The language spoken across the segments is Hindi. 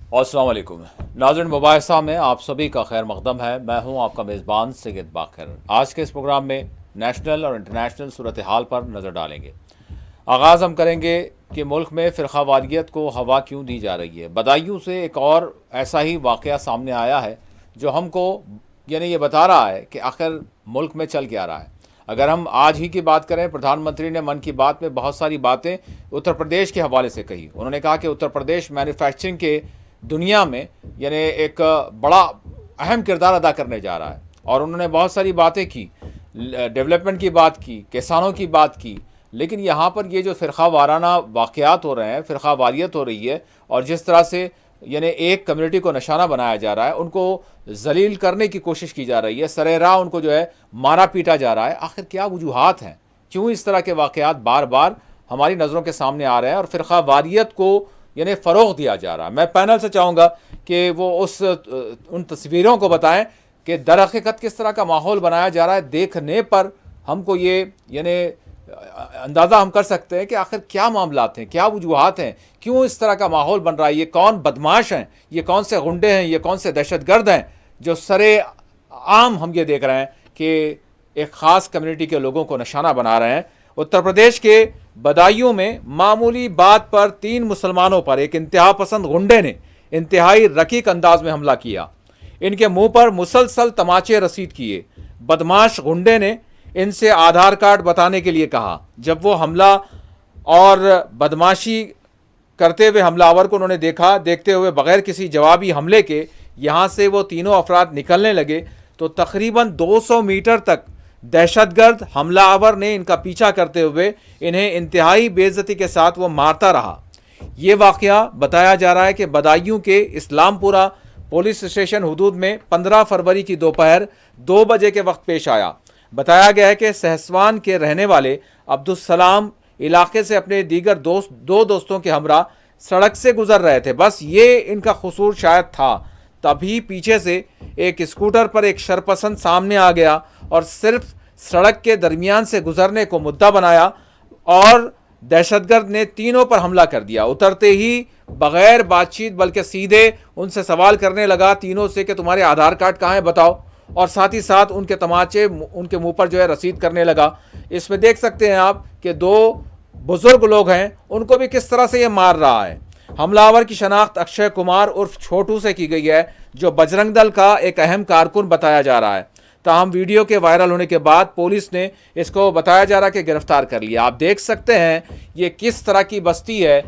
अस्सलाम वालेकुम नाज़रीन, मुबाहिसा में आप सभी का खैर मकदम है। मैं हूं आपका मेज़बान सैयद बाकर। आज के इस प्रोग्राम में नेशनल और इंटरनेशनल सूरत हाल पर नज़र डालेंगे। आगाज़ हम करेंगे कि मुल्क में फ़िरक़ावारियत को हवा क्यों दी जा रही है। बदायूं से एक और ऐसा ही वाक़या सामने आया है जो हमको ये बता रहा है कि आखिर मुल्क में चल क्या रहा है। अगर हम आज ही की बात करें, प्रधानमंत्री ने मन की बात में बहुत सारी बातें उत्तर प्रदेश के हवाले से कही। उन्होंने कहा कि उत्तर प्रदेश मैन्युफैक्चरिंग के दुनिया में एक बड़ा अहम किरदार अदा करने जा रहा है, और उन्होंने बहुत सारी बातें की, डेवलपमेंट की बात की, किसानों की बात की। लेकिन यहाँ पर ये जो फ़िरक़ा वाराना वाक़यात हो रहे हैं, फ़िरक़ा वारियत हो रही है, और जिस तरह से एक कम्युनिटी को निशाना बनाया जा रहा है, उनको जलील करने की कोशिश की जा रही है, सरेराह उनको मारा पीटा जा रहा है। आखिर क्या वजूहात हैं, क्यों इस तरह के वाक़यात बार बार हमारी नज़रों के सामने आ रहे हैं और फ़िरक़ा वारियत को फ़रोग़ दिया जा रहा है। मैं पैनल से चाहूँगा कि वो उन तस्वीरों को बताएं कि दर हकीकत किस तरह का माहौल बनाया जा रहा है। देखने पर हमको अंदाज़ा हम कर सकते हैं कि आखिर क्या मामलात हैं, क्या वजूहात हैं, क्यों इस तरह का माहौल बन रहा है। ये कौन बदमाश हैं, ये कौन से गुंडे हैं, ये कौन से दहशतगर्द हैं जो सरे आम हम ये देख रहे हैं कि एक ख़ास कम्युनिटी के लोगों को निशाना बना रहे हैं। उत्तर प्रदेश के बदायूं में मामूली बात पर 3 मुसलमानों पर एक इंतहा पसंद गुंडे ने इंतहाई रकीक अंदाज में हमला किया। इनके मुंह पर मुसलसल तमाचे रसीद किए। बदमाश गुंडे ने इनसे आधार कार्ड बताने के लिए कहा। जब वो हमला और बदमाशी करते हुए हमलावर को उन्होंने देखा, देखते हुए बगैर किसी जवाबी हमले के यहाँ से वो तीनों अफराद निकलने लगे, तो तकरीबन 200 मीटर तक दहशतगर्द हमलावर ने इनका पीछा करते हुए इन्हें इंतहाई बेइज्जती के साथ वो मारता रहा। ये वाक़या बताया जा रहा है कि बदायूं के इस्लामपुरा पुलिस स्टेशन हदूद में 15 फरवरी की दोपहर 2 बजे के वक्त पेश आया। बताया गया है कि सहसवान के रहने वाले अब्दुल सलाम इलाके से अपने दीगर दो दोस्तों के हमरा सड़क से गुजर रहे थे। बस ये इनका कसूर शायद था। तभी पीछे से एक स्कूटर पर एक शरपसंद सामने आ गया और सिर्फ सड़क के दरमियान से गुजरने को मुद्दा बनाया, और दहशतगर्द ने तीनों पर हमला कर दिया। उतरते ही बगैर बातचीत बल्कि सीधे उनसे सवाल करने लगा तीनों से कि तुम्हारे आधार कार्ड कहाँ है बताओ, और साथ ही साथ उनके तमाचे उनके मुंह पर रसीद करने लगा। इसमें देख सकते हैं आप कि 2 बुजुर्ग लोग हैं, उनको भी किस तरह से ये मार रहा है। हमलावर की शनाख्त अक्षय कुमार उर्फ छोटू से की गई है, जो बजरंग दल का एक अहम कारकुन बताया जा रहा है। ताहम वीडियो के वायरल होने के बाद पुलिस ने इसको बताया जा रहा है कि गिरफ्तार कर लिया। आप देख सकते हैं ये किस तरह की बस्ती है।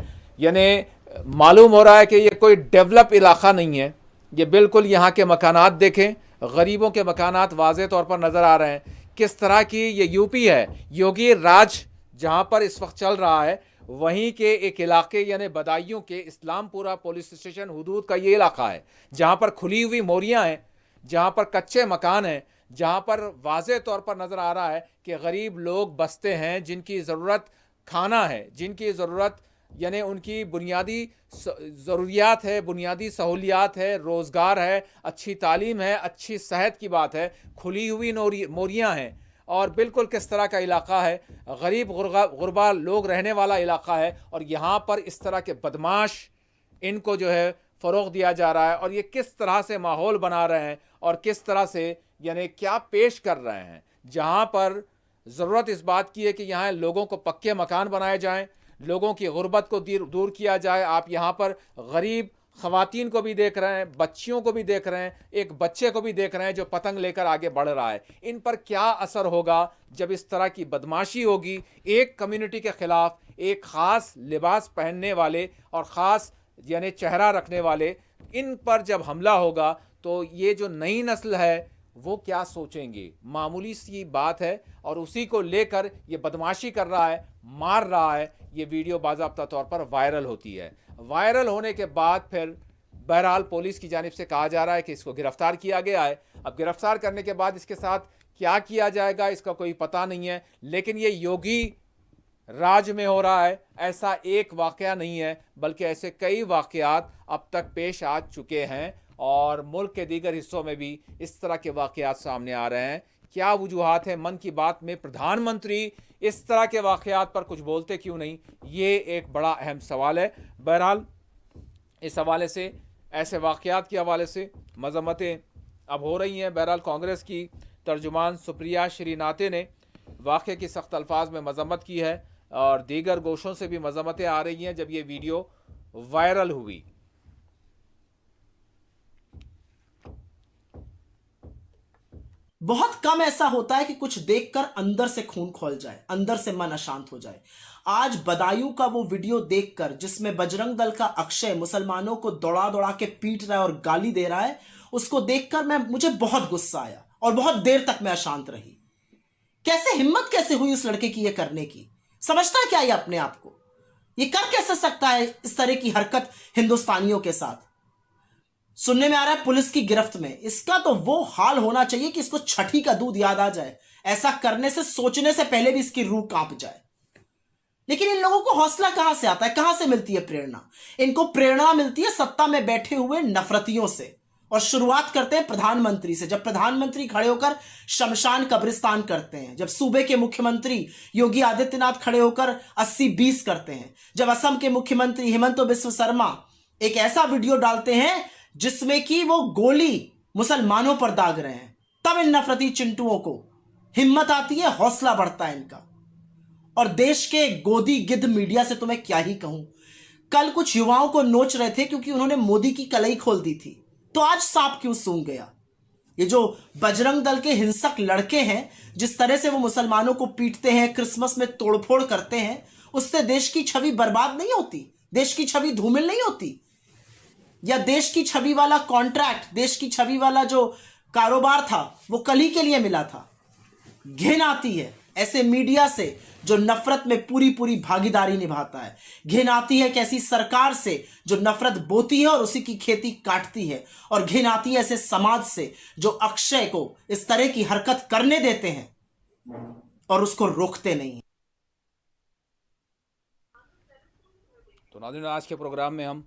मालूम हो रहा है कि ये कोई डेवलप इलाका नहीं है। ये बिल्कुल यहाँ के मकानात देखें, गरीबों के मकानात वाज़े तौर पर नज़र आ रहे हैं। किस तरह की ये यूपी है, योगी राज जहाँ पर इस वक्त चल रहा है, वहीं के एक इलाके बदायूं के इस्लामपुरा पुलिस स्टेशन हदूद का ये इलाका है, जहाँ पर खुली हुई मोरियाँ हैं, जहाँ पर कच्चे मकान हैं, जहाँ पर वाज़े तौर पर नज़र आ रहा है कि गरीब लोग बसते हैं, जिनकी ज़रूरत खाना है, जिनकी ज़रूरत उनकी बुनियादी ज़रूरियात है, बुनियादी सहूलियात है, रोज़गार है, अच्छी तालीम है, अच्छी सेहत की बात है, खुली हुई मोरियाँ हैं। और बिल्कुल किस तरह का इलाका है, गरीब गुरबा लोग रहने वाला इलाका है, और यहाँ पर इस तरह के बदमाश इनको फ़रोग़ दिया जा रहा है। और ये किस तरह से माहौल बना रहे हैं और किस तरह से क्या पेश कर रहे हैं, जहाँ पर ज़रूरत इस बात की है कि यहाँ लोगों को पक्के मकान बनाए जाएँ, लोगों की गुर्बत को दूर किया जाए। आप यहाँ पर गरीब ख़वातीन को भी देख रहे हैं, बच्चियों को भी देख रहे हैं, एक बच्चे को भी देख रहे हैं जो पतंग लेकर आगे बढ़ रहा है। इन पर क्या असर होगा जब इस तरह की बदमाशी होगी एक कम्युनिटी के ख़िलाफ़, एक ख़ास लिबास पहनने वाले और ख़ास चेहरा रखने वाले, इन पर जब हमला होगा तो ये जो नई नस्ल है वो क्या सोचेंगे। मामूली सी बात है और उसी को लेकर ये बदमाशी कर रहा है, मार रहा है। ये वीडियो बाज़ाब्ता तौर पर वायरल होती है। वायरल होने के बाद फिर बहरहाल पुलिस की जानिब से कहा जा रहा है कि इसको गिरफ़्तार किया गया है। अब गिरफ़्तार करने के बाद इसके साथ क्या किया जाएगा इसका कोई पता नहीं है, लेकिन ये योगी राज में हो रहा है। ऐसा एक वाक़या नहीं है, बल्कि ऐसे कई वाक़यात अब तक पेश आ चुके हैं, और मुल्क के दीगर हिस्सों में भी इस तरह के वाक़यात सामने आ रहे हैं। क्या वजूहात है? मन की बात में प्रधानमंत्री इस तरह के वाक़यात पर कुछ बोलते क्यों नहीं, ये एक बड़ा अहम सवाल है। बहरहाल इस हवाले से ऐसे वाक़यात के हवाले से मज़म्मतें अब हो रही हैं। बहरहाल कांग्रेस की तर्जुमान सुप्रिया श्रीनाथे ने वाक़े की सख्त अल्फाज में मज़म्मत की है और दीगर गोशों से भी मज़म्मतें आ रही हैं जब ये वीडियो वायरल हुई। बहुत कम ऐसा होता है कि कुछ देखकर अंदर से खून खौल जाए, अंदर से मन अशांत हो जाए। आज बदायूं का वो वीडियो देखकर, जिसमें बजरंग दल का अक्षय मुसलमानों को दौड़ा दौड़ा के पीट रहा है और गाली दे रहा है, उसको देखकर मुझे बहुत गुस्सा आया और बहुत देर तक मैं अशांत रही। कैसे हिम्मत कैसे हुई उस लड़के की ये करने की? समझता है क्या ये अपने आप को? ये कर कैसे सकता है इस तरह की हरकत हिंदुस्तानियों के साथ? सुनने में आ रहा है पुलिस की गिरफ्त में। इसका तो वो हाल होना चाहिए कि इसको छठी का दूध याद आ जाए। ऐसा करने से, सोचने से पहले भी इसकी रूह कांप जाए। लेकिन इन लोगों को हौसला कहां से आता है, कहां से मिलती है प्रेरणा? इनको प्रेरणा मिलती है सत्ता में बैठे हुए नफरतियों से। और शुरुआत करते हैं प्रधानमंत्री से। जब प्रधानमंत्री खड़े होकर शमशान कब्रिस्तान करते हैं, जब सूबे के मुख्यमंत्री योगी आदित्यनाथ खड़े होकर 80-20 करते हैं, जब असम के मुख्यमंत्री हिमंत बिस्व शर्मा एक ऐसा वीडियो डालते हैं जिसमें कि वो गोली मुसलमानों पर दाग रहे हैं, तब इन नफरती चिंटुओं को हिम्मत आती है, हौसला बढ़ता है इनका। और देश के गोदी गिद्ध मीडिया से तो मैं क्या ही कहूं। कल कुछ युवाओं को नोच रहे थे क्योंकि उन्होंने मोदी की कलई खोल दी थी, तो आज सांप क्यों सूंघ गया? ये जो बजरंग दल के हिंसक लड़के हैं, जिस तरह से वो मुसलमानों को पीटते हैं, क्रिसमस में तोड़फोड़ करते हैं, उससे देश की छवि बर्बाद नहीं होती? देश की छवि धूमिल नहीं होती? या देश की छवि वाला कॉन्ट्रैक्ट, देश की छवि वाला जो कारोबार था, वो कल ही के लिए मिला था? घिन आती है ऐसे मीडिया से जो नफरत में पूरी पूरी भागीदारी निभाता है। घिन आती है कैसी सरकार से जो नफरत बोती है और उसी की खेती काटती है। और घिन आती है ऐसे समाज से जो अक्षय को इस तरह की हरकत करने देते हैं और उसको रोकते नहीं। तो नाज़रीन, आज के प्रोग्राम में हम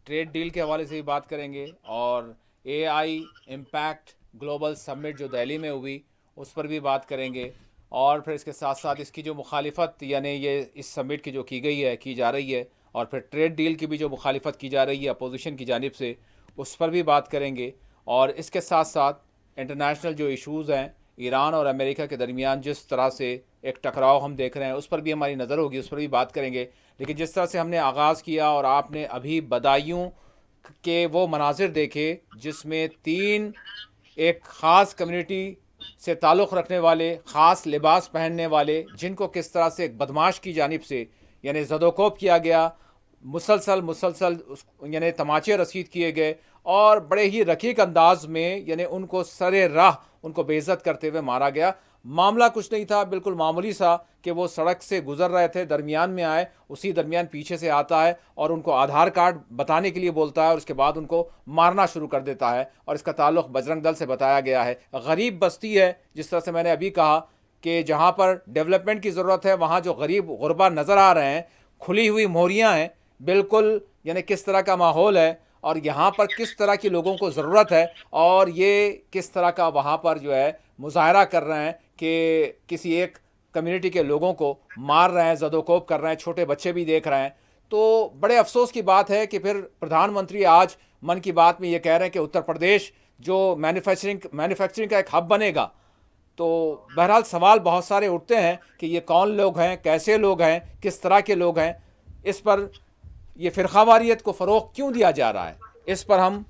ट्रेड डील के हवाले से भी बात करेंगे और एआई इम्पैक्ट ग्लोबल समिट जो दिल्ली में हुई उस पर भी बात करेंगे। और फिर इसके साथ साथ इसकी जो मुखालिफत, यानी ये इस समिट की जो की जा रही है, और फिर ट्रेड डील की भी जो मुखालिफत की जा रही है अपोजिशन की जानिब से, उस पर भी बात करेंगे। और इसके साथ साथ इंटरनेशनल जो इश्यूज़ हैं, ईरान और अमेरिका के दरमियान जिस तरह से एक टकराव हम देख रहे हैं, उस पर भी हमारी नज़र होगी, उस पर भी बात करेंगे। लेकिन जिस तरह से हमने आगाज़ किया और आपने अभी बदायूं के वो मनाजिर देखे जिसमें 3 एक ख़ास कम्युनिटी से ताल्लुक़ रखने वाले, ख़ास लिबास पहनने वाले, जिनको किस तरह से एक बदमाश की जानिब से यानी ज़दोकोप किया गया, मुसलसल मुसलसल यानी तमाचे रसीद किए गए और बड़े ही रकीक अंदाज में यानी उनको सरे राह उनको बेइज्जत करते हुए मारा गया। मामला कुछ नहीं था, बिल्कुल मामूली सा कि वो सड़क से गुजर रहे थे, दरमियान में आए, उसी दरमियान पीछे से आता है और उनको आधार कार्ड बताने के लिए बोलता है और उसके बाद उनको मारना शुरू कर देता है। और इसका ताल्लुक़ बजरंग दल से बताया गया है। गरीब बस्ती है, जिस तरह से मैंने अभी कहा कि जहाँ पर डेवलपमेंट की ज़रूरत है वहाँ जो गरीब गुरबा नज़र आ रहे हैं, खुली हुई मोहरियाँ हैं, बिल्कुल यानी किस तरह का माहौल है और यहाँ पर किस तरह की लोगों को ज़रूरत है और ये किस तरह का वहाँ पर जो है मुजाहरा कर रहे हैं कि किसी एक कम्युनिटी के लोगों को मार रहे हैं, ज़दोकोप कर रहे हैं, छोटे बच्चे भी देख रहे हैं। तो बड़े अफसोस की बात है कि फिर प्रधानमंत्री आज मन की बात में ये कह रहे हैं कि उत्तर प्रदेश जो मैन्युफैक्चरिंग का एक हब बनेगा। तो बहरहाल सवाल बहुत सारे उठते हैं कि ये कौन लोग हैं, कैसे लोग हैं, किस तरह के लोग हैं, इस पर ये फ़िरक़ावारियत को फ़रोग़ क्यों दिया जा रहा है, इस पर हम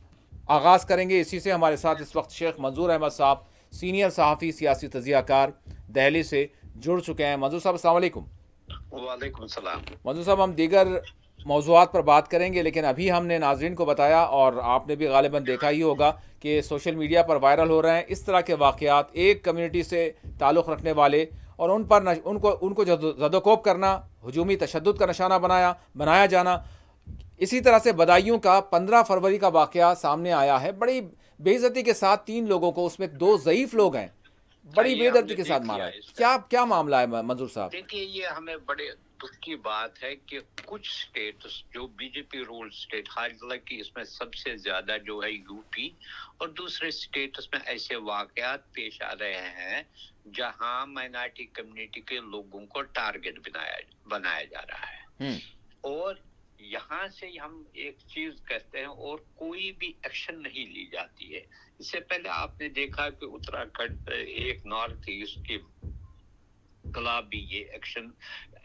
आगाज़ करेंगे। इसी से हमारे साथ इस वक्त शेख मंजूर अहमद साहब, सीनियर सहाफ़ी, सियासी तजियाकार, दिल्ली से जुड़ चुके हैं। मंजूर साहब, अस्सलाम वालेकुम। वालेकुम सलाम। मंजूर साहब, हम दीगर मौज़ूआत पर बात करेंगे, लेकिन अभी हमने नाज़रीन को बताया और आपने भी गालिबन देखा ही होगा कि सोशल मीडिया पर वायरल हो रहे हैं इस तरह के वाक़यात, एक कम्युनिटी से ताल्लुक़ रखने वाले और उन पर उनको ज़दोकोप करना, हुजूमी तशद्दुद का निशाना बनाया जाना। इसी तरह से बदायूं का 15 फरवरी का वाक़या सामने आया है, बड़ी बेइज्जती के साथ 3 लोगों को, उसमें 2 ज़ईफ़ लोग हैं, बड़ी बेदर्दी के साथ मारा है। क्या मामला है मंजूर साहब? देखिए, ये हमें बड़े दुख की बात है कि कुछ स्टेट्स जो बीजेपी रूल स्टेट, हालांकि इसमें सबसे ज्यादा जो है यूपी और दूसरे स्टेट्स में ऐसे वाकयात पेश आ रहे हैं जहां माइनॉरिटी कम्युनिटी के लोगों को टारगेट बनाया जा रहा है। और यहाँ यहाँ से हम एक चीज कहते हैं और कोई भी एक्शन नहीं ली जाती है। इससे पहले आपने देखा कि उत्तराखंड एक नॉर्थ ईस्ट के खिलाफ भी ये एक्शन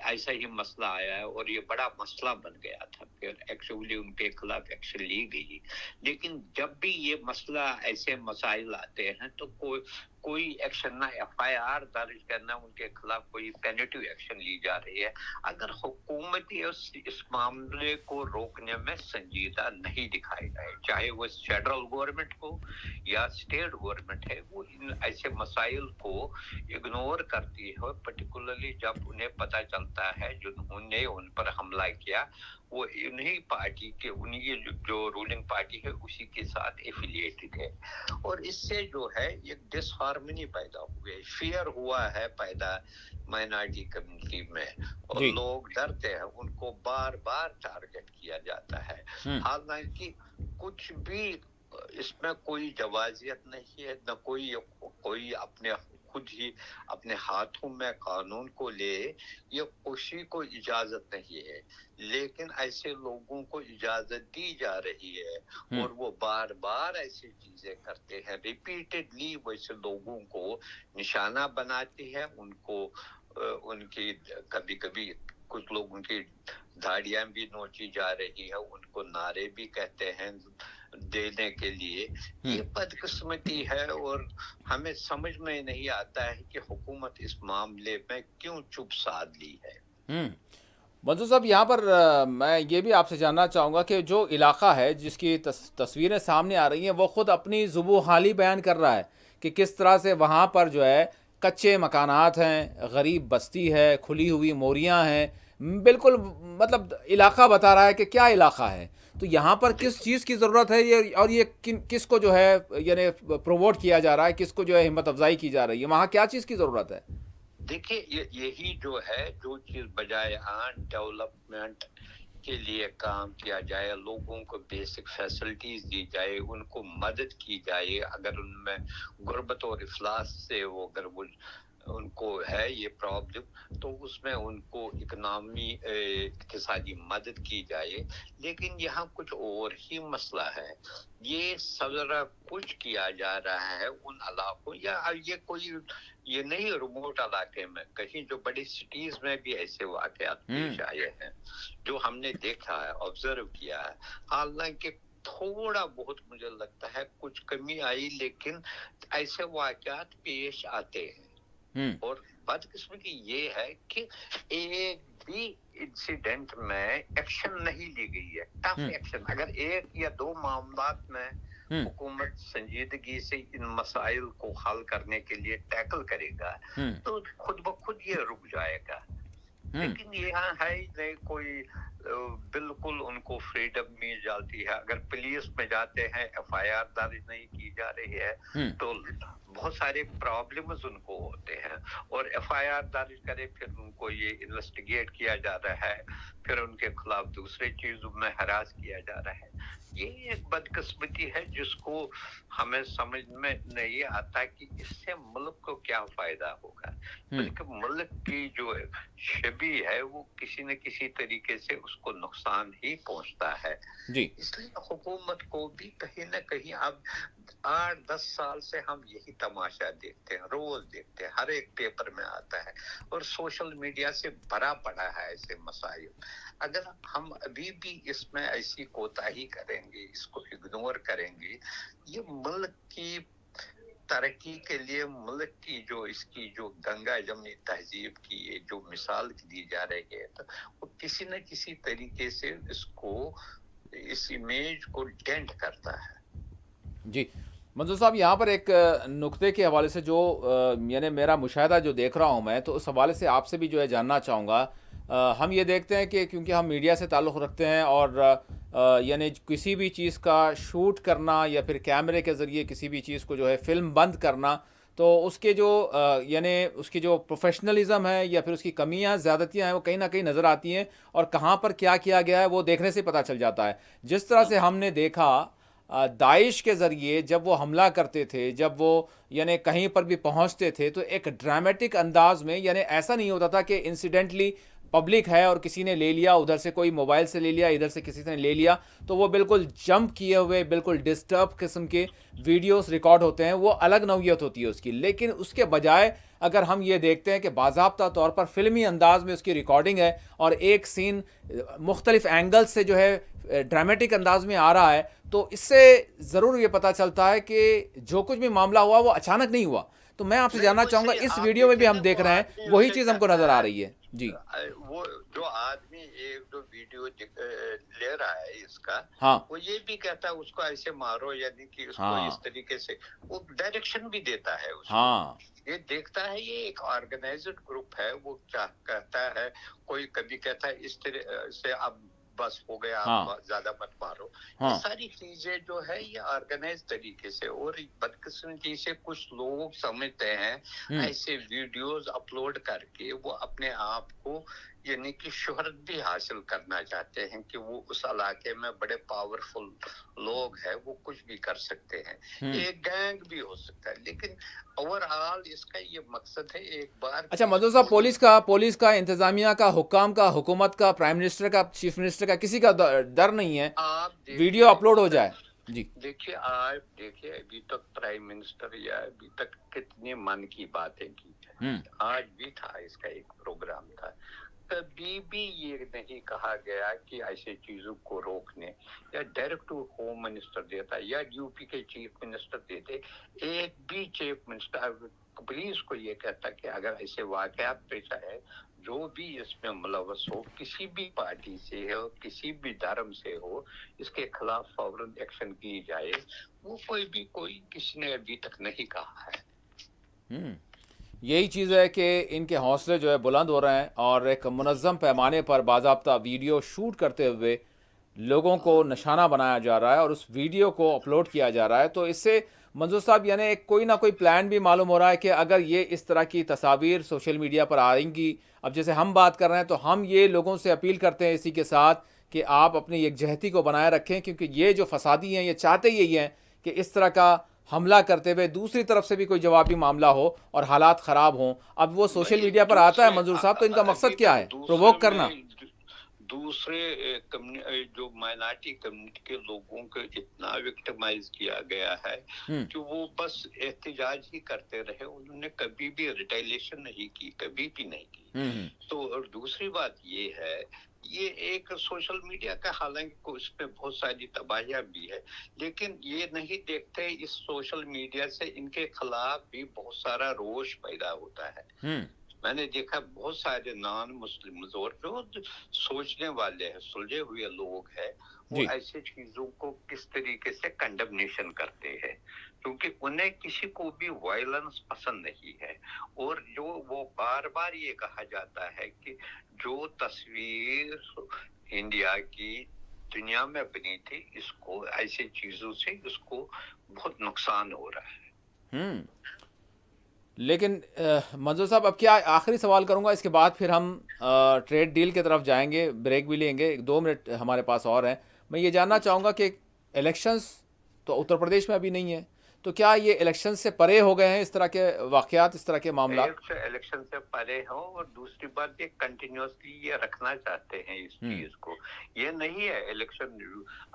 ऐसा ही मसला आया है और ये बड़ा मसला बन गया था, फिर एक्चुअली उनके खिलाफ एक्शन ली गई। लेकिन जब भी ये मसला ऐसे मसाइल आते हैं तो कोई एक्शन ना, एफआईआर दर्ज करना, उनके खिलाफ कोई पेनल्टी एक्शन ली जा रही है। अगर हुकूमत इस मामले को रोकने में संजीदा नहीं दिखाई जाए, चाहे वो फेडरल गवर्नमेंट हो या स्टेट गवर्नमेंट है, वो इन ऐसे मसाइल को इग्नोर करती है, पर्टिकुलरली जब उन्हें पता चलता है जिन्होंने उन पर हमला किया वो इन्हीं पार्टी के, उन्हीं जो रूलिंग पार्टी है उसी के साथ एफिलिएटेड है। और इससे जो है एक डिसहार्मनी पैदा हुई है, फियर हुआ है पैदा माइनॉरिटी कम्युनिटी में, और लोग डरते हैं, उनको बार बार टारगेट किया जाता है। हालांकि कुछ भी इसमें कोई जवाजियत नहीं है, न कोई अपने खुद ही अपने हाथों में कानून को ले, ये किसी को इजाजत नहीं है, लेकिन ऐसे लोगों को इजाजत दी जा रही है और वो बार बार ऐसी चीजें करते हैं, रिपीटेडली वैसे लोगों को निशाना बनाती है, उनको उनकी कभी कभी कुछ लोग उनकी दाढ़ियां भी नोची जा रही है, उनको नारे भी कहते हैं देने के लिए। ये बदकिस्मती है और हमें समझ में नहीं आता है कि हुकूमत इस मामले में क्यों चुप साध ली है। मंजूर साहब, यहाँ पर मैं ये भी आपसे जानना चाहूँगा कि जो इलाका है जिसकी तस्वीरें सामने आ रही हैं वो ख़ुद अपनी ज़ुबू हाली बयान कर रहा है कि किस तरह से वहाँ पर जो है कच्चे मकानात हैं, गरीब बस्ती है, खुली हुई मोरियाँ हैं, बिल्कुल मतलब इलाका बता रहा है कि क्या इलाका है। तो यहाँ पर किस चीज़ की ज़रूरत है ये, और ये किसको जो है यानी प्रोमोट किया जा रहा है, किसको जो है हिम्मत अफजाई की जा रही है, वहाँ क्या चीज़ की ज़रूरत है? देखिए यही जो है, जो चीज बजाय डेवलपमेंट के लिए काम किया जाए, लोगों को बेसिक फैसिलिटीज दी जाए, उनको मदद की जाए, अगर उनमें गुर्बत और इफलास से वो अगर वो उनको है ये प्रॉब्लम, तो उसमें उनको इकतिसादी मदद की जाए। लेकिन यहाँ कुछ और ही मसला है, ये सारा कुछ किया जा रहा है उन इलाकों, या ये नहीं रिमोट इलाके में, कहीं जो बड़ी सिटीज में भी ऐसे वाकयात पेश आए हैं जो हमने देखा है, ऑब्जर्व किया है। हालांकि थोड़ा बहुत मुझे लगता है कुछ कमी आई, लेकिन ऐसे वाकयात पेश आते हैं। और बदकिस्मती ये है कि एक भी इंसिडेंट में एक्शन नहीं ली गई है, टफ एक्शन। अगर एक या दो मामलात में हुकूमत संजीदगी से इन मसाइल को हल करने के लिए टैकल करेगा तो खुद ब खुद ये रुक जाएगा। लेकिन यहाँ है नहीं, कोई बिल्कुल उनको फ्रीडम मिल जाती है। अगर पुलिस में जाते हैं, एफआईआर दर्ज नहीं की जा रही है तो बहुत सारे प्रॉब्लम्स उनको होते हैं, और एफआईआर दर्ज करे फिर उनको ये इन्वेस्टिगेट किया जा रहा है, फिर उनके खिलाफ दूसरे चीजों में हरास किया जा रहा है। ये एक बदकिस्मती है जिसको हमें समझ में नहीं आता कि इससे मुल्क को क्या फायदा होगा, बल्कि मुल्क की जो छवि है वो किसी न किसी तरीके से उसको नुकसान ही पहुंचता है जी। इसलिए हुकूमत को भी कहीं न कहीं अब 8-10 साल से हम यही तमाशा देखते हैं, रोज देखते हैं, हर एक पेपर में आता है और सोशल मीडिया से भरा पड़ा है ऐसे मसाइल। अगर हम अभी भी इसमें ऐसी कोताही करेंगे, इसको इग्नोर करेंगे, ये मुल्क की तरक्की के लिए, मुल्क की जो इसकी जो गंगा जमनी तहजीब की जो मिसाल दी जा रही है, तो वो किसी न किसी तरीके से इसको, इस इमेज को डेंट करता है जी। मंजूर साहब, यहाँ पर एक नुक्ते के हवाले से जो यानी मेरा मुशाहिदा जो देख रहा हूँ मैं, तो उस हवाले से आपसे भी जो है जानना चाहूँगा। हम ये देखते हैं कि क्योंकि हम मीडिया से ताल्लुक़ रखते हैं और यानी किसी भी चीज़ का शूट करना या फिर कैमरे के ज़रिए किसी भी चीज़ को जो है फ़िल्म बंद करना, तो उसके जो यानी उसकी जो प्रोफेशनलिज्म है या फिर उसकी कमियां ज़्यादतियां हैं वो कहीं ना कहीं नज़र आती हैं, और कहाँ पर क्या किया गया है वो देखने से पता चल जाता है। जिस तरह से हमने देखा दाइश के ज़रिए जब वो हमला करते थे, जब वो यानी कहीं पर भी पहुंचते थे, तो एक ड्रामेटिक अंदाज में, यानी ऐसा नहीं होता था कि इंसिडेंटली पब्लिक है और किसी ने ले लिया, उधर से कोई मोबाइल से ले लिया, इधर से किसी ने ले लिया, तो वो बिल्कुल जंप किए हुए, बिल्कुल डिस्टर्ब किस्म के वीडियोस रिकॉर्ड होते हैं, वो अलग नौइयत होती है उसकी। लेकिन उसके बजाय अगर हम ये देखते हैं कि बाज़ाब्ता तौर पर फिल्मी अंदाज में उसकी रिकॉर्डिंग है और एक सीन मुख्तलिफ एंगल से जो है ड्रामेटिक अंदाज में आ रहा है, तो इससे ज़रूर ये पता चलता है कि जो कुछ भी मामला हुआ वो अचानक नहीं हुआ। तो मैं आपसे नहीं, जानना वो चाहूँगा, सही इस आप वीडियो में भी देखें हम ना, देख वो रहे हैं आदमी वही उसे चीज़ हमको कहता नज़र आ है, रही है। जी। वो जो आदमी एक जो वीडियो ले रहा है इसका, हाँ। वो ये भी कहता है उसको ऐसे मारो, यानी कि उसको इस हाँ। तरीके से वो डायरेक्शन भी देता है उसको। हाँ। ये देखता है ये एक ऑर्गेनाइज्ड ग्रुप है, वो क्या कहता है, कोई कभी कहता है इस तरह से अब बस हो गया, हाँ। आप ज्यादा मत मारो। ये हाँ। सारी चीजें जो है ये ऑर्गेनाइज तरीके से, और बदकिस्मती से कुछ लोग समझते हैं ऐसे वीडियोस अपलोड करके वो अपने आप को यानी कि शोहरत भी हासिल करना चाहते हैं कि वो उस इलाके में बड़े पावरफुल लोग हैं, वो कुछ भी कर सकते हैं, एक गैंग भी हो सकता है। लेकिन ओवरऑल इसका ये मकसद है एक बार अच्छा मंजूर साहब, पुलिस का, इंतजामिया का, हुक्काम का, हुकूमत का, प्राइम मिनिस्टर का, चीफ मिनिस्टर का, किसी का डर नहीं है आप वीडियो अपलोड हो जाए? जी। देखिए, आप देखिए अभी तक प्राइम मिनिस्टर या अभी तक कितनी मन की बातें की है। आज भी था इसका एक प्रोग्राम था, कभी भी ये नहीं कहा गया कि ऐसे चीजों को रोकने, या डायरेक्ट टू होम मिनिस्टर देता या यूपी के चीफ मिनिस्टर देते, एक भी चीफ मिनिस्टर पुलिस को ये कहता कि अगर ऐसे वाकयात पेश आए, जो भी इसमें मुलव्वस हो, किसी भी पार्टी से हो, किसी भी धर्म से हो, इसके खिलाफ फौरन एक्शन की जाए। वो कोई किसी ने अभी तक नहीं कहा है। यही चीज़ है कि इनके हौसले जो है बुलंद हो रहे हैं और एक मुनज़्ज़म पैमाने पर बाज़ाब्ता वीडियो शूट करते हुए लोगों को निशाना बनाया जा रहा है और उस वीडियो को अपलोड किया जा रहा है। तो इससे मंजूर साहब यानी एक कोई ना कोई प्लान भी मालूम हो रहा है कि अगर ये इस तरह की तस्वीर सोशल मीडिया पर आएंगी, अब जैसे हम बात कर रहे हैं, तो हम ये लोगों से अपील करते हैं इसी के साथ कि आप अपनी यकजहती को बनाए रखें, क्योंकि ये जो फसादी हैं ये चाहते यही हैं कि इस तरह का हमला करते हुए दूसरी तरफ से भी कोई जवाबी मामला हो और हालात ख़राब हों। अब वो सोशल मीडिया पर आता है मंजूर साहब, तो इनका मकसद क्या है? प्रोवोक करना। दूसरे जो माइनॉरिटी कम्युनिटी के लोगों को इतना विक्टिमाइज किया गया है कि वो बस एहतजाज ही करते रहे, उन्होंने कभी भी रिटेलिएशन नहीं की, कभी भी नहीं की। तो और दूसरी बात ये है, ये एक सोशल मीडिया का, हालांकि उसमें बहुत सारी तबाहियां भी है, लेकिन ये नहीं देखते इस सोशल मीडिया से इनके खिलाफ भी बहुत सारा रोष पैदा होता है। मैंने देखा बहुत सारे नॉन मुस्लिम और जो सोचने वाले हैं, सुलझे हुए लोग हैं, वो ऐसे चीजों को किस तरीके से कंडेमनेशन करते हैं, क्योंकि उन्हें किसी को भी वायलेंस पसंद नहीं है। और जो वो बार बार ये कहा जाता है कि जो तस्वीर इंडिया की दुनिया में बनी थी, इसको ऐसे चीजों से इसको बहुत नुकसान हो रहा है। लेकिन मंजूर साहब, अब क्या आखिरी सवाल करूंगा, इसके बाद फिर हम ट्रेड डील की तरफ जाएंगे, ब्रेक भी लेंगे, 2 मिनट हमारे पास और हैं। मैं ये जानना चाहूँगा कि इलेक्शंस तो उत्तर प्रदेश में अभी नहीं है, तो क्या ये इलेक्शन से परे हो गए हैं इस तरह के वाकयात, इस तरह के मामला? इलेक्शन से परे हो, और दूसरी बात ये कंटिन्यूसली ये रखना चाहते हैं इस चीज को। ये नहीं है इलेक्शन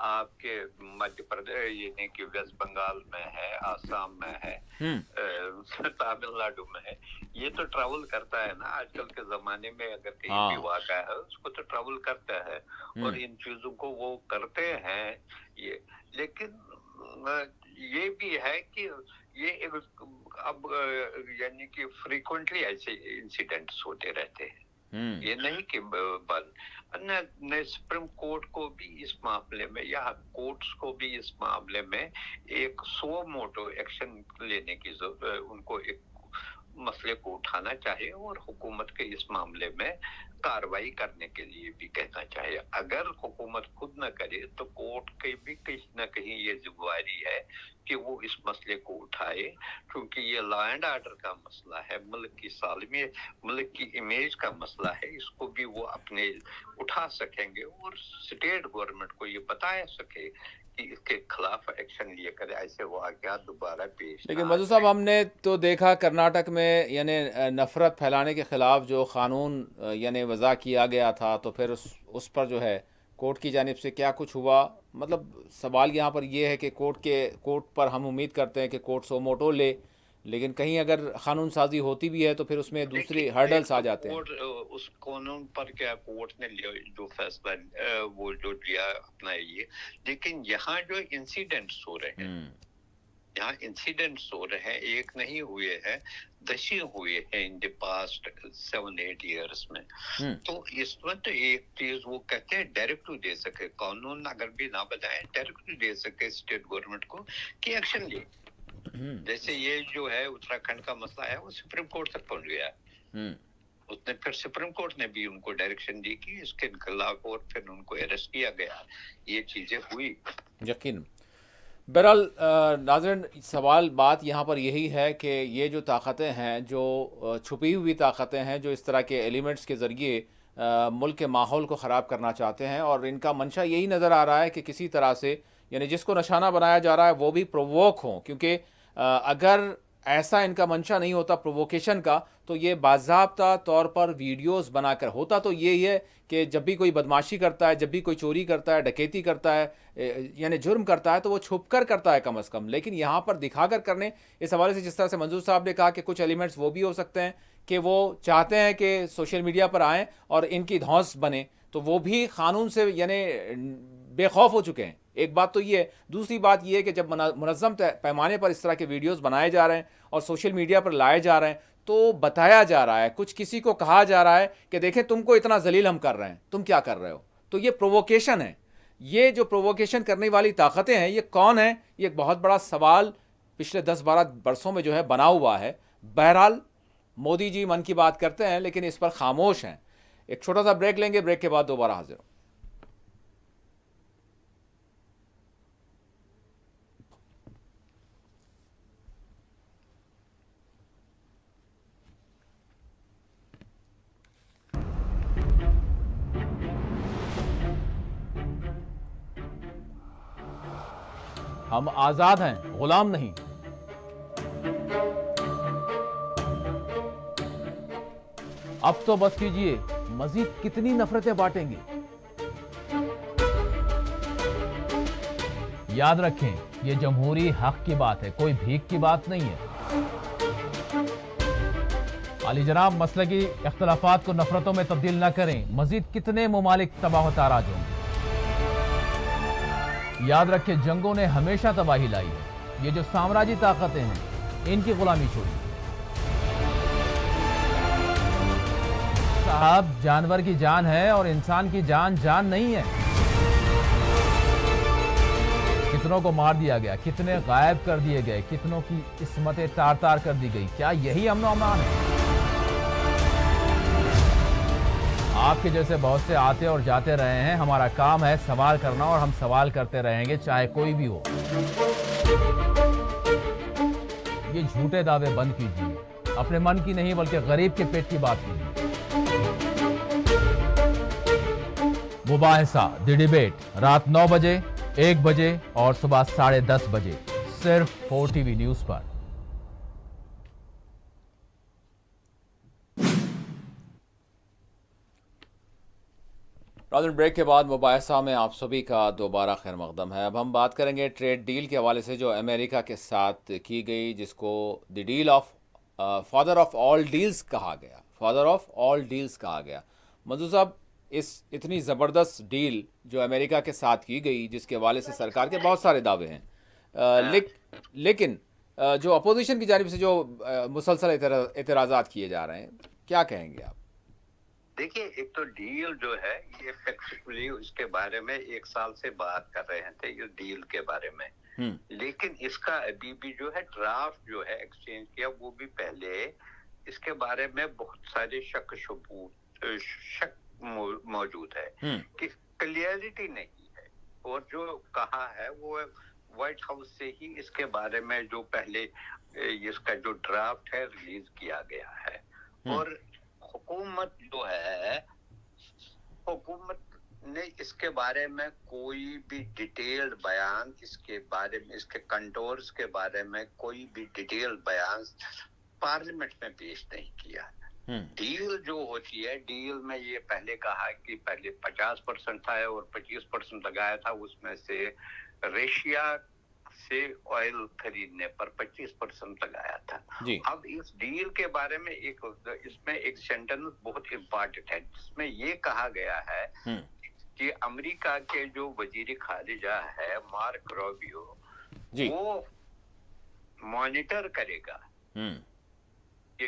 आपके मध्य प्रदेश यानी कि वेस्ट बंगाल में है, आसाम में है, तमिलनाडु में है, ये तो ट्रैवल करता है ना आजकल के जमाने में। अगर कहीं भी वाक़ा है उसको तो ट्रैवल करता है और इन चीजों को वो करते हैं ये। लेकिन ये भी है कि ये अब यानी कि फ्रीक्वेंटली ऐसे इंसिडेंट्स होते रहते हैं। ये नहीं कि बल न सुप्रीम कोर्ट को भी इस मामले में या कोर्ट्स को भी इस मामले में एक सो मोटो एक्शन लेने की जरूरत, उनको एक मसले को उठाना चाहिए और हुकूमत के इस मामले में कार्रवाई करने के लिए भी कहना चाहिए। अगर हुकूमत खुद न करे तो कोर्ट की भी कहीं ना कहीं ये जिम्मेवारी है कि वो इस मसले को उठाए, क्योंकि ये लॉ एंड ऑर्डर का मसला है, मुल्क की सालमी, मुल्क की इमेज का मसला है। इसको भी वो अपने उठा सकेंगे और स्टेट गवर्नमेंट को ये बताया सके कि इसके खिलाफ एक्शन लिए करे, ऐसे वाक़यात दोबारा पेश लेकिन ना आ मधु साहब, जाए। हमने तो देखा कर्नाटक में यानी नफ़रत फैलाने के ख़िलाफ़ जो क़ानून यानी वज़ा किया गया था, तो फिर उस पर जो है कोर्ट की जानिब से क्या कुछ हुआ? मतलब सवाल यहाँ पर यह है कि कोर्ट पर हम उम्मीद करते हैं कि कोर्ट सो मोटो ले, लेकिन कहीं अगर क़ानून साजी होती भी है तो फिर उसमें दूसरी देखिए, एक हर्डल्स आ तो जाते हैं। कोर्ट उस कानून पर क्या कोर्ट ने लिया जो फैसला, वो जो लिया अपना ये, लेकिन यहाँ जो इंसिडेंट्स हो रहे हैं, यहाँ इंसिडेंट्स हो रहे हैं, एक नहीं हुए हैं, 10 हुए हैं इन द पास्ट 7-8 ईयर्स में। तो इसमें तो एक चीज वो कहते हैं डायरेक्टिव दे सके, कानून अगर भी ना बनाए, डायरेक्टिव दे सके स्टेट गवर्नमेंट को कि एक्शन ले। जैसे ये जो है उत्तराखंड का मसला है, वो सुप्रीम कोर्ट तक पहुंच गया। उसने फिर सुप्रीम कोर्ट ने भी उनको डायरेक्शन दी कि इसके खिलाफ, और फिर उनको अरेस्ट किया गया। ये चीजें हुई यकीन। बहरहाल नाज़रीन, सवाल बात यहाँ पर यही है कि ये जो ताकतें हैं, जो छुपी हुई ताकतें हैं, जो इस तरह के एलिमेंट्स के ज़रिए मुल्क के माहौल को ख़राब करना चाहते हैं, और इनका मंशा यही नज़र आ रहा है कि किसी तरह से यानी जिसको निशाना बनाया जा रहा है वो भी प्रोवोक हों, क्योंकि अगर ऐसा इनका मंशा नहीं होता प्रोवोकेशन का, तो ये बाज़ाब्ता तौर पर वीडियोस बनाकर होता तो यही है कि जब भी कोई बदमाशी करता है, जब भी कोई चोरी करता है, डकैती करता है, यानी जुर्म करता है, तो वो छुप कर करता है कम अज़ कम। लेकिन यहाँ पर दिखाकर करने, इस हवाले से जिस तरह से मंजूर साहब ने कहा कि कुछ एलिमेंट्स वो भी हो सकते हैं कि वो चाहते हैं कि सोशल मीडिया पर आएँ और इनकी धौंस बने, तो वो भी क़ानून से यानी बेखौफ हो चुके हैं। एक बात तो ये है। दूसरी बात ये है कि जब मुनज़्ज़म पैमाने पर इस तरह के वीडियोस बनाए जा रहे हैं और सोशल मीडिया पर लाए जा रहे हैं, तो बताया जा रहा है, कुछ किसी को कहा जा रहा है कि देखें तुमको इतना जलील हम कर रहे हैं, तुम क्या कर रहे हो। तो ये प्रोवोकेशन है। ये जो प्रोवोकेशन करने वाली ताकतें हैं, ये कौन है? ये एक बहुत बड़ा सवाल पिछले 10-12 बरसों में जो है बना हुआ है। बहरहाल मोदी जी मन की बात करते हैं, लेकिन इस पर खामोश हैं। एक छोटा सा ब्रेक लेंगे, ब्रेक के बाद दोबारा हाजिर हूं। हम आजाद हैं, गुलाम नहीं। अब तो बस कीजिए, मजीद कितनी नफरतें बांटेंगे। याद रखें, ये जमहूरी हक की बात है, कोई भीख की बात नहीं है। अली जनाब, मसले की इख्तलाफात को नफरतों में तब्दील न करें। मजीद कितने मुमालिक तबाह ताराज होंगे। याद रखें, जंगों ने हमेशा तबाही लाई है। ये जो साम्राज्य ताकतें हैं, इनकी गुलामी छोड़िए। साहब, जानवर की जान है और इंसान की जान जान नहीं है। कितनों को मार दिया गया, कितने गायब कर दिए गए, कितनों की इस्मतें तार तार कर दी गई। क्या यही अमन अमान है? आपके जैसे बहुत से आते और जाते रहे हैं। हमारा काम है सवाल करना, और हम सवाल करते रहेंगे, चाहे कोई भी हो। ये झूठे दावे बंद कीजिए। अपने मन की नहीं, बल्कि गरीब के पेट की बात कीजिए। मुबाहिसा द डिबेट, रात 9 बजे, 1 बजे और सुबह 10:30 बजे, सिर्फ 4TV न्यूज पर। नाज़रीन, ब्रेक के बाद मुबाहिसा में आप सभी का दोबारा खैर मकदम है। अब हम बात करेंगे ट्रेड डील के हवाले से जो अमेरिका के साथ की गई, जिसको the deal of father of all deals कहा गया। फादर ऑफ ऑल डील्स कहा गया। मंजूर साहब, इस इतनी ज़बरदस्त डील जो अमेरिका के साथ की गई, जिसके हवाले से सरकार के बहुत सारे दावे हैं, लेकिन जो अपोजिशन की जानिब से जो मुसलसल एतराज़ात किए जा रहे हैं, क्या कहेंगे आप? देखिए, एक तो डील जो है, ये फैक्चुअली उसके बारे में 1 साल से बात कर रहे थे, ये डील के बारे में। लेकिन इसका अभी भी जो है ड्राफ्ट जो है एक्सचेंज किया, वो भी पहले इसके बारे में बहुत सारे शक मौजूद है कि क्लियरिटी नहीं है, और जो कहा है व्हाइट हाउस से ही इसके बारे में जो पहले इसका जो ड्राफ्ट है रिलीज किया गया है। और हुकूमत जो है, हुकूमत ने इसके बारे में कोई भी डिटेल्ड बयान, इसके बारे में, इसके कंटोर्स के बारे में कोई भी डिटेल्ड बयान पार्लियामेंट में पेश नहीं किया। डील जो होती है, डील में ये पहले कहा कि पहले 50% था और 25% लगाया था, उसमें से रशिया से ऑयल खरीदने पर 25% लगाया था। अब इस डील के बारे में इसमें एक सेंटेंस बहुत इम्पोर्टेंट है, जिसमें ये कहा गया है कि अमेरिका के जो वजीर खारिजा है मार्क रोबियो, वो मॉनिटर करेगा कि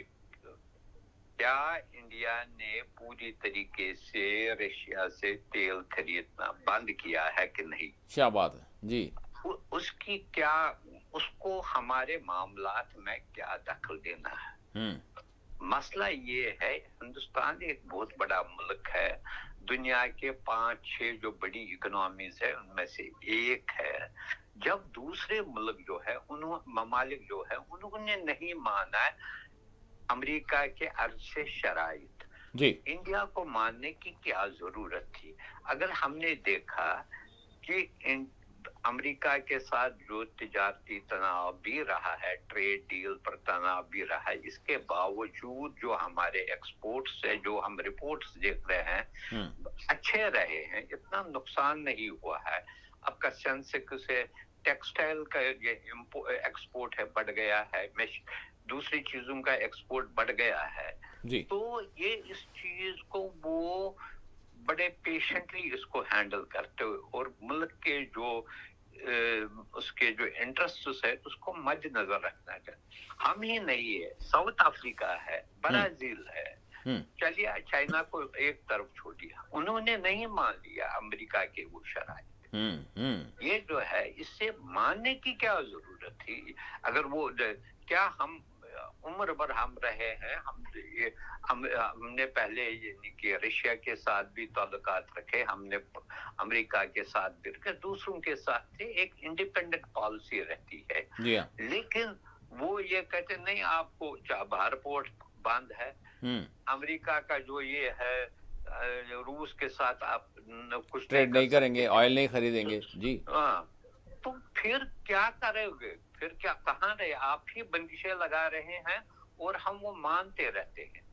क्या इंडिया ने पूरी तरीके से रशिया से तेल खरीदना बंद किया है कि नहीं। क्या बात है जी। उसकी क्या, उसको हमारे मामलात में क्या दखल देना है। मसला ये है, हिंदुस्तान एक बहुत बड़ा मुल्क है, दुनिया के 5-6 जो बड़ी इकोनॉमीज है उनमें से एक है। जब दूसरे मुल्क जो है, ममालिक जो है, उन्होंने नहीं माना है अमेरिका के अर्ज से शराइत, इंडिया को मानने की क्या जरूरत थी। अगर हमने देखा कि अमेरिका के साथ जो तिजारती तनाव भी रहा है, ट्रेड डील पर तनाव भी रहा है, इसके बावजूद जो हमारे एक्सपोर्ट्स है, जो हम रिपोर्ट्स देख रहे हैं, अच्छे रहे हैं, इतना नुकसान नहीं हुआ है। अब कस्टम से टेक्सटाइल का ये एक्सपोर्ट है बढ़ गया है, दूसरी चीजों का एक्सपोर्ट बढ़ गया है जी। तो ये इस चीज को वो बड़े पेशेंटली इसको हैंडल करते हुए और मुल्क के जो उसके जो इंटरेस्ट है उसको मद्देनजर रखना चाहिए। हम ही नहीं है, साउथ अफ्रीका है, ब्राजील है, चलिए चाइना को एक तरफ छोड़ दिया, उन्होंने नहीं मान लिया अमेरिका के वो शराइत। ये जो है, इससे मानने की क्या जरूरत थी। अगर वो क्या हम उम्र भर हम रहे हैं, हमने पहले कि रशिया के साथ भी ताल्लुकात रखे, हमने अमेरिका के साथ भी रखे, दूसरों के साथ एक इंडिपेंडेंट पॉलिसी रहती है। लेकिन वो ये कहते नहीं, आपको चाबहार पोर्ट बंद है, अमेरिका का जो ये है रूस के साथ आप कुछ ट्रेड नहीं करेंगे, ऑयल नहीं खरीदेंगे जी। तो फिर क्या करोगे, फिर क्या, कहाँ रहे आप ही बंदिशें लगा रहे हैं और हम वो मानते रहते हैं।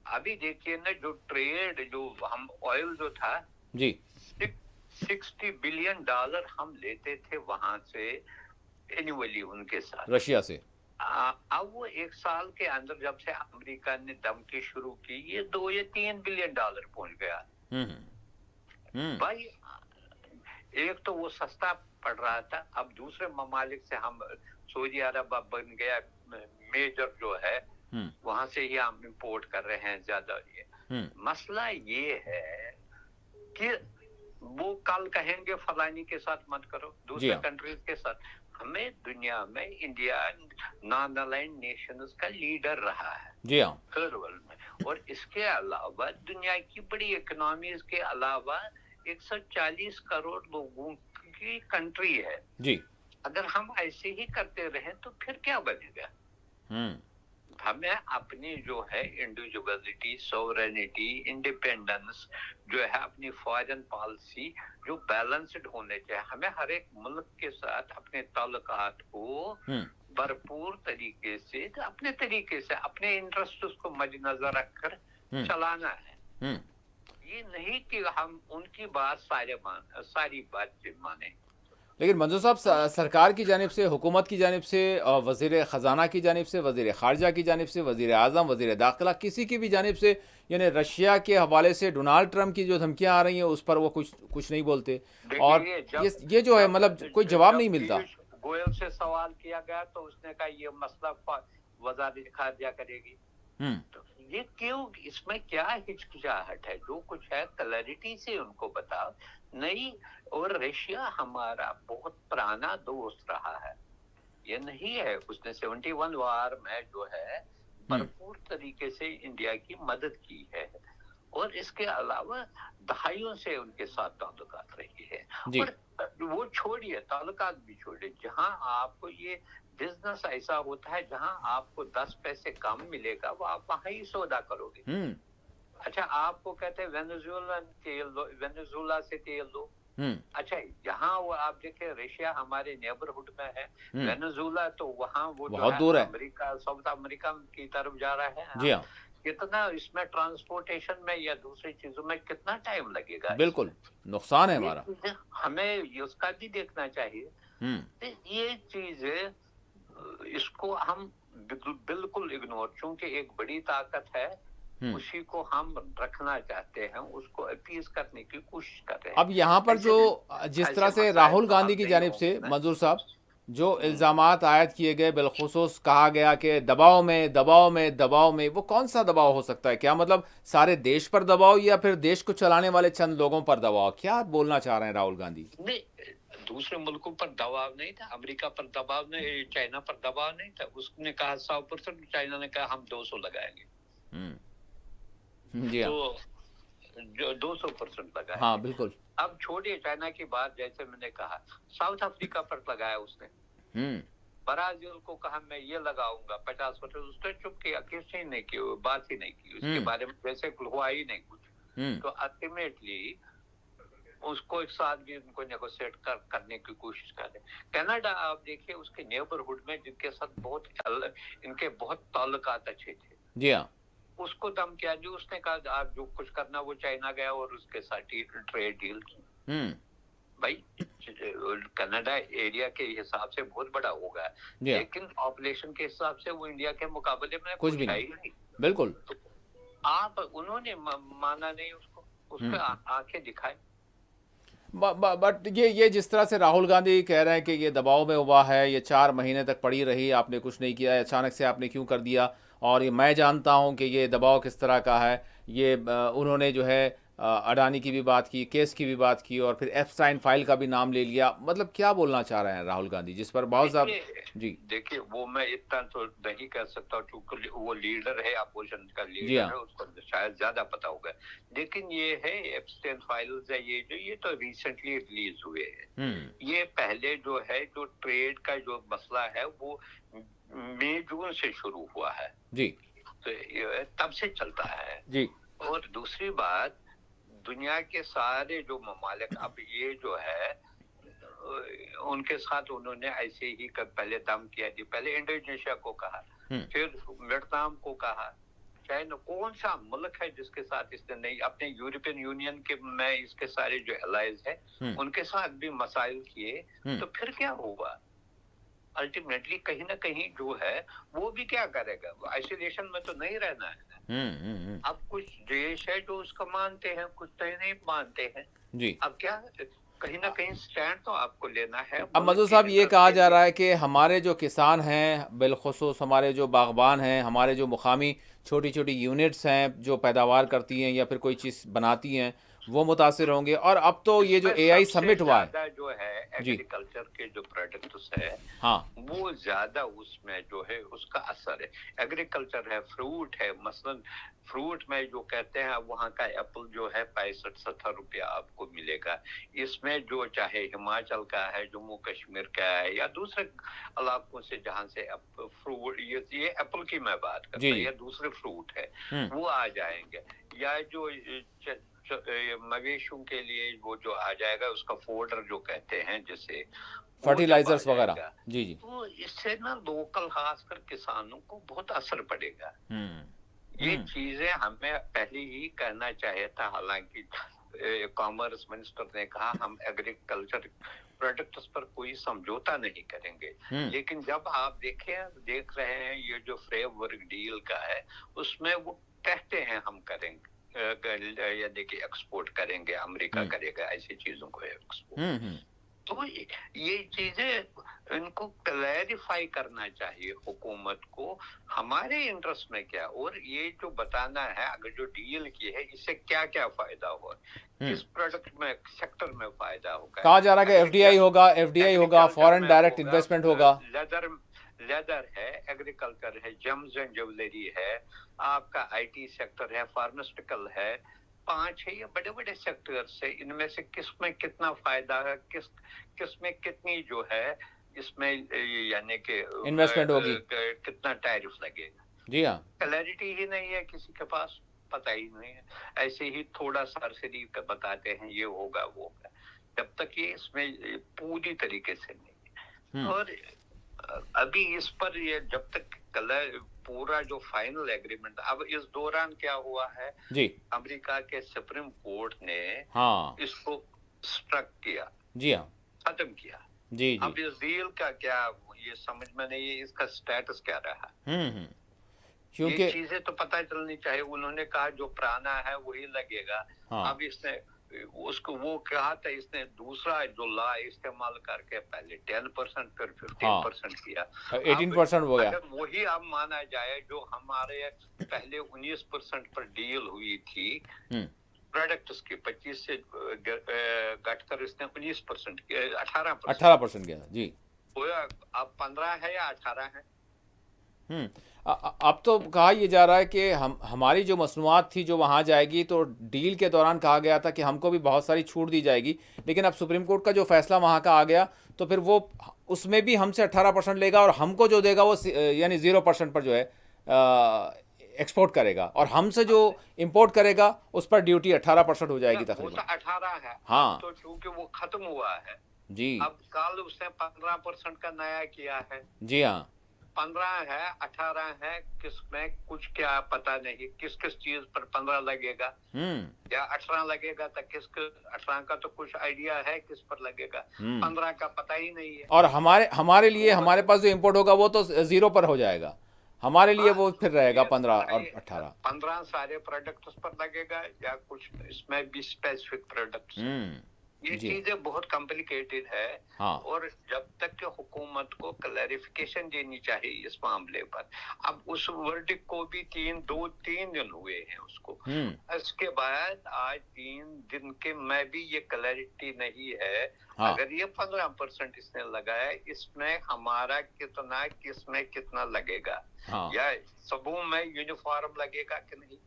अभी देखिए ना, जो ट्रेड जो हम ऑयल जो था जी, $60 बिलियन हम लेते थे वहां से एनुअली उनके साथ, रशिया से। अब वो एक साल के अंदर जब से अमेरिका ने धमकी शुरू की, ये $2 या $3 बिलियन पहुंच गया। भाई एक तो वो सस्ता पड़ रहा था, अब दूसरे ममालिक से हम, सऊदी अरब बन गया मेजर जो है, वहां से ही हम इंपोर्ट कर रहे हैं ज्यादा। ये मसला ये है कि वो कल कहेंगे फलानी के साथ मत करो, दूसरे कंट्रीज के साथ। हमें दुनिया में इंडिया नॉन अलाइंड नेशंस का लीडर रहा है जी हाँ, थर्ड वर्ल्ड में, और इसके अलावा दुनिया की बड़ी इकोनॉमीज के अलावा 140 करोड़ लोगों की कंट्री है जी। अगर हम ऐसे ही करते रहे तो फिर क्या बनेगा। हमें अपनी जो है इंडिविजुअलिटी, सोवरेनिटी, इंडिपेंडेंस जो है, अपनी फॉरेन पॉलिसी जो बैलेंस्ड होने चाहिए। हमें हर एक मुल्क के साथ अपने ताल्लुकात को भरपूर तरीके से, अपने तरीके से, अपने इंटरेस्ट को मद्देनजर रखकर चलाना है। ये नहीं कि हम उनकी बात सारी बात माने। लेकिन मंजूर साहब, सरकार की जानिब से, हुकूमत की जानिब से, वज़ीर ख़जाना की जानिब से, वज़ीर ख़ारजा की जानिब से, वज़ीर आज़म, वज़ीर दाखिला, किसी की भी जानिब से, यानी रशिया के हवाले से डोनाल्ड ट्रंप की जो धमकियां आ रही हैं उस पर वो कुछ नहीं बोलते, और ये जो है मतलब कोई जवाब नहीं मिलता। गोयल से सवाल किया गया तो उसने कहा ये मसला वज़ारत ख़ारजा करेगी। तो ये क्यों, इसमें क्या हिचकिचाहट है? जो कुछ है क्लैरिटी से उनको बताओ। नहीं, और रशिया हमारा बहुत पुराना दोस्त रहा है, ये नहीं है, उसने 71 वार में जो है भरपूर तरीके से इंडिया की मदद की है, और इसके अलावा दहाइयों से उनके साथ ताल्लुकात रही है। जी। और वो छोड़िए, ताल्लुकात भी छोड़िए, जहां आपको ये बिजनेस ऐसा होता है जहां आपको 10 पैसे कम मिलेगा, वो आप वहां ही सौदा करोगे। अच्छा, आपको कहते हैं वेनेजुएला से तेल लो। अच्छा, यहाँ वो आप देखें, रशिया हमारे नेबरहुड में है, वेनेजुएला तो वहाँ वो जो बहुत है दूर है। अमेरिका, साउथ अमेरिका की तरफ जा रहा है। जी हाँ, कितना इसमें ट्रांसपोर्टेशन में या दूसरी चीजों में कितना टाइम लगेगा? बिल्कुल नुकसान है ये हमारा। चीजें हमें उसका भी देखना चाहिए। तो ये चीजें इसको हम बिल्कुल इग्नोर, चूंकि एक बड़ी ताकत है उसी को हम रखना चाहते हैं, उसको अपीज करने की कोशिश कर रहे हैं। अब यहाँ पर जो जिस तरह से राहुल गांधी की जानिब से मंजूर साहब जो इल्ज़ामात आयद किए गए, बिलखुसूस कहा गया कि दबाव में दबाव में दबाव में, वो कौन सा दबाव हो सकता है? क्या मतलब सारे देश पर दबाव या फिर देश को चलाने वाले चंद लोगों पर दबाव? क्या बोलना चाह रहे हैं राहुल गांधी? नहीं, दूसरे मुल्कों पर दबाव नहीं था, अमेरिका पर दबाव नहीं, चाइना पर दबाव नहीं था। उसने कहा 100%, चाइना ने कहा हम 200 लगाएंगे। जी हाँ, तो जो 200% लगाए। हाँ बिल्कुल। अब छोड़िए चाइना की बात, जैसे मैंने कहा साउथ अफ्रीका पर लगाया उसने, ब्राजील को कहा मैं ये लगाऊंगा 50%, उसने चुप किया, किसी ने की बात ही नहीं की उसके बारे में, जैसे हुआ ही नहीं कुछ। तो अल्टीमेटली उसको एक साथ भी उनको नेगोशिएट करने की कोशिश कर रहे। कनाडा आप देखिए, उसके नेबरहुड में जिनके साथ इनके बहुत ताल्लुकात अच्छे थे, जी हाँ, उसको दम क्या जो उसने कहा आप जो कुछ करना, वो चाइना गया और उसके साथ ट्रेड डील की। भाई कनाडा एरिया के हिसाब से बहुत बड़ा होगा, लेकिन पॉपुलेशन के हिसाब से वो इंडिया के मुकाबले में कुछ भी नहीं। बिल्कुल। तो आप उन्होंने माना नहीं उसको, उसके आंखें दिखाए। बट ये जिस तरह से राहुल गांधी कह रहे हैं कि ये दबाव में हुआ है, ये 4 महीने तक पड़ी रही, आपने कुछ नहीं किया, अचानक से आपने क्यों कर दिया, और ये मैं जानता हूं कि ये दबाव किस तरह का है। ये उन्होंने जो है अडानी की भी बात की, केस की भी बात की, और फिर एप्स्टाइन फाइल का भी नाम ले लिया। मतलब क्या बोलना चाह रहे हैं राहुल गांधी, जिस पर बहुत ज़्यादा। जी देखिए, वो मैं इतना तो नहीं कह सकता क्योंकि वो लीडर है, अपोजिशन का लीडर है, उसको शायद ज्यादा पता होगा। लेकिन ये है एप्स्टाइन फाइल्स है, ये तो रिसेंटली रिलीज हुए हैं। ये पहले जो है, जो ट्रेड का जो मसला है वो मई जून से शुरू हुआ है जी, तो तब से चलता है जी। और दूसरी बात, दुनिया के सारे जो ममालिक अब ये जो है उनके साथ उन्होंने ऐसे ही पहले दम किया थी। पहले इंडोनेशिया को कहा, फिर वियतनाम को कहा, चाइना, कौन सा मुल्क है जिसके साथ इसने नहीं, अपने यूरोपियन यूनियन के में इसके सारे जो एलाइज है उनके साथ भी मसाइल किए। तो फिर क्या हुआ? अल्टीमेटली कहीं ना कहीं जो है वो भी क्या करेगा, आइसोलेशन में तो नहीं रहना है। अब कुछ देश है जो उसको मानते हैं, कुछ नहीं मानते हैं जी। अब क्या, कहीं ना कहीं स्टैंड तो आपको लेना है। अब मजूर साहब, ये कहा जा रहा है कि हमारे जो किसान हैं, बिलखुसूस हमारे जो बागबान हैं, हमारे जो मुकामी छोटी छोटी यूनिट्स हैं जो पैदावार करती हैं या फिर कोई चीज़ बनाती हैं, वो मुतासिर होंगे। और अब तो ये जो AI समिट हुआ है, जो है एग्रीकल्चर के जो प्रोडक्ट्स है, हाँ, वो ज्यादा उसमें जो है उसका असर है। एग्रीकल्चर है, फ्रूट है, मसलन फ्रूट में जो कहते हैं वहाँ का एप्पल जो है 65-70 रुपया आपको मिलेगा। इसमें जो चाहे हिमाचल का है, जम्मू कश्मीर का है, या दूसरे इलाकों से जहाँ से फ्रूट, ये एप्पल की मैं बात करता हूँ, या दूसरे फ्रूट है वो आ जाएंगे, या जो मवेशियों के लिए वो जो आ जाएगा उसका फोल्डर जो कहते हैं, जैसे फर्टिलाइजर्स वगैरह। जी जी। तो इससे ना लोकल खासकर किसानों को बहुत असर पड़ेगा। ये चीजें हमें पहले ही कहना चाहिए था, हालांकि कॉमर्स मिनिस्टर ने कहा हम एग्रीकल्चर प्रोडक्ट्स पर कोई समझौता नहीं करेंगे। लेकिन जब आप देख रहे हैं ये जो फ्रेमवर्क डील का है, उसमें वो कहते हैं हम करेंगे, यानी कि एक्सपोर्ट करेंगे, अमेरिका करेगा ऐसी चीजों को एक्सपोर्ट। तो ये चीजें इनको क्लैरिफाई करना चाहिए हुकूमत को, हमारे इंटरेस्ट में क्या, और ये जो बताना है अगर जो डील की है इससे क्या क्या फायदा हुआ, किस प्रोडक्ट में, सेक्टर में फायदा होगा। कहा जा रहा है कि FDI होगा, फॉरेन डायरेक्ट इन्वेस्टमेंट होगा। लेदर है, एग्रीकल्चर है, जेम्स एंड ज्वेलरी है, आपका IT सेक्टर है, फार्मास्यूटिकल है, 5 है, ये बड़े बड़े सेक्टर्स है, इनमें से किस में कितना फायदा है, किस में कितनी जो है इसमें यानी कि इन्वेस्टमेंट होगी, कितना टैरिफ लगेगा, जी हाँ, क्लैरिटी ही नहीं है किसी के पास, पता ही नहीं है। ऐसे ही थोड़ा सरसरी बताते हैं ये होगा वो होगा, जब तक ये इसमें पूरी तरीके से नहीं। और अभी इस पर ये जब तक पूरा जो फाइनल एग्रीमेंट, अब इस दौरान क्या हुआ है जी, अमेरिका के सुप्रीम कोर्ट ने हाँ, इसको स्ट्रक किया, जी हाँ, खत्म किया। जी जी, अब इस डील का क्या, ये समझ में नहीं है इसका स्टेटस क्या रहा। ये क्योंकि चीजें तो पता चलनी चाहिए। उन्होंने कहा जो पुराना है वही लगेगा। हाँ, अब इसने उसको वो कहा था, इसने दूसरा जो लॉ इस्तेमाल करके पहले 10% फिर 15% किया, 18% हो गया, अगर वही अब माना जाए जो हमारे पहले 19% पर डील हुई थी प्रोडक्ट्स की, 25 से घटकर इसने 19% 18% गया, जी, अब 15 है या 18 है। अब तो कहा यह जा रहा है कि हमारी जो मसनूआत थी जो वहाँ जाएगी, तो डील के दौरान कहा गया था कि हमको भी बहुत सारी छूट दी जाएगी, लेकिन अब सुप्रीम कोर्ट का जो फैसला वहाँ का आ गया, तो फिर वो उसमें भी हमसे 18% लेगा और हमको जो देगा वो यानी 0% पर जो है एक्सपोर्ट करेगा, और हमसे जो इंपोर्ट करेगा उस पर ड्यूटी 18% हो जाएगी वो तकरीबन। तो 18 है। हाँ, तो चूंकि वो खत्म हुआ है, जी, अब कल उसने 15% का नया किया है। जी हाँ, 15 है, 18 है, किसमें कुछ क्या पता नहीं, किस किस चीज पर 15 लगेगा या 18 लगेगा, तो किस 18 का तो कुछ आइडिया है किस पर लगेगा, 15 का पता ही नहीं है। और हमारे लिए हमारे पास जो इंपोर्ट होगा वो तो 0 पर हो जाएगा, हमारे लिए वो फिर रहेगा 15 और 18। 15 सारे प्रोडक्ट्स पर लगेगा या कुछ इसमें भी स्पेसिफिक प्रोडक्ट्स। ये चीजें बहुत कॉम्प्लिकेटेड है। हाँ, और जब तक कि हुकूमत को क्लैरिफिकेशन देनी चाहिए इस मामले पर। अब उस वर्डिक को भी 3 दिन हुए हैं उसको, इसके बाद आज 3 दिन के में भी ये क्लैरिटी नहीं है। हाँ, अगर ये 15% इसने लगाया, इसमें हमारा कितना, किसमें कितना लगेगा, हाँ, या सबों में यूनिफॉर्म लगेगा कि नहीं।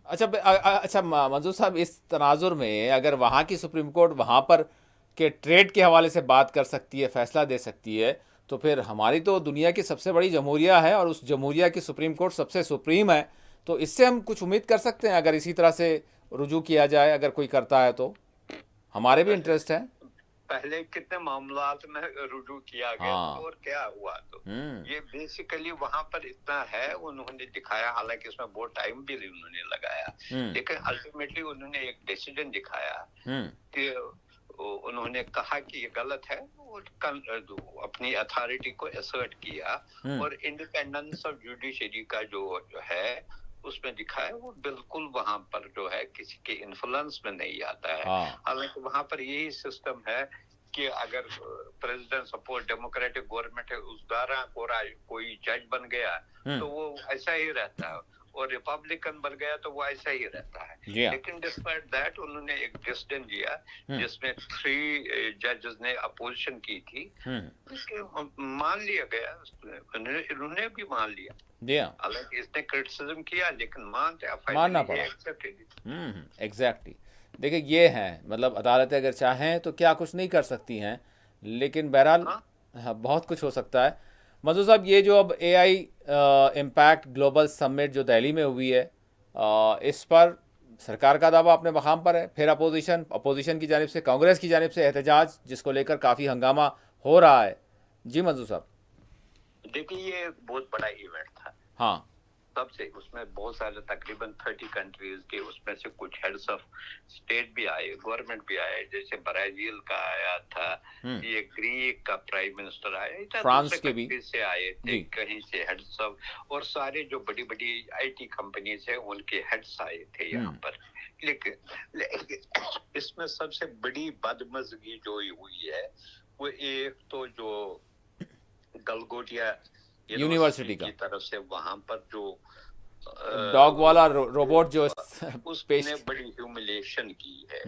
अच्छा मंजूर साहब, इस तनाजुर में अगर वहाँ की सुप्रीम कोर्ट वहाँ पर के ट्रेड के हवाले से बात कर सकती है, फैसला दे सकती है, तो फिर हमारी तो दुनिया की सबसे बड़ी जमहूरिया है और उस जमहूरिया की सुप्रीम कोर्ट सबसे सुप्रीम है, तो इससे हम कुछ उम्मीद कर सकते हैं अगर इसी तरह से रुजू किया जाए, अगर कोई करता है तो हमारे भी इंटरेस्ट है। पहले कितने मामलात में रुजू किया गया, हाँ, और क्या हुआ, तो ये बेसिकली वहां पर इतना है उन्होंने दिखाया, हालांकि इसमें बहुत टाइम भी उन्होंने लगाया, लेकिन अल्टीमेटली उन्होंने एक डिसीजन दिखाया कि उन्होंने कहा कि ये गलत है, और अपनी अथॉरिटी को असर्ट किया, और इंडिपेंडेंस ऑफ जुडिशरी का जो है उसमें दिखाया, वो बिल्कुल वहां पर जो है किसी के इन्फ्लुएंस में नहीं आता है। हालांकि वहां पर यही सिस्टम है कि अगर प्रेसिडेंट सपोज डेमोक्रेटिक गवर्नमेंट है, उस द्वारा कोई जज बन गया तो वो ऐसा ही रहता है, और रिपब्लिकन बन गया तो वो ऐसा ही रहता है। लेकिन डिस्पाइट दैट उन्होंने एक डिसीजन लिया जिसमें 3 जजेस ने अपोजिशन की थी, मान लिया गया, उन्होंने भी मान लिया। हालांकि इसने क्रिटिसिज्म किया लेकिन मानना पड़ा। एग्जैक्टली। देखिए ये है, मतलब अदालतें अगर चाहें तो क्या कुछ नहीं कर सकती हैं, लेकिन बहरहाल हाँ, बहुत कुछ हो सकता है। मंजूर साहब, ये जो अब AI इम्पैक्ट ग्लोबल समिट जो दिल्ली में हुई है, इस पर सरकार का दावा अपने मकाम पर है, फिर अपोजिशन की जानिब से, कांग्रेस की जानिब से एहतजाज, जिसको लेकर काफ़ी हंगामा हो रहा है। जी मंजूर साहब। देखिए ये बहुत बड़ा इवेंट था। हाँ, सबसे उसमें बहुत सारे तकरीबन 30 कंट्रीज के, उसमें से कुछ हेड्स ऑफ स्टेट भी आए, गवर्नमेंट भी आए, जैसे ब्राजील का आया था, ये ग्रीक का प्राइम मिनिस्टर आया, फ्रांस के भी से आए थे, कहीं से हेड्स ऑफ, और सारे जो बड़ी बड़ी IT कंपनीज है उनके हेड्स आए थे यहाँ पर। लेकिन इसमें सबसे बड़ी बदमज़गी जो हुई है वो एक तो जो गलगोटिया यूनिवर्सिटी की तरफ से वहां पर जो डॉग वाला रोबोट जो उसने बड़ी ह्यूमिलेशन की है,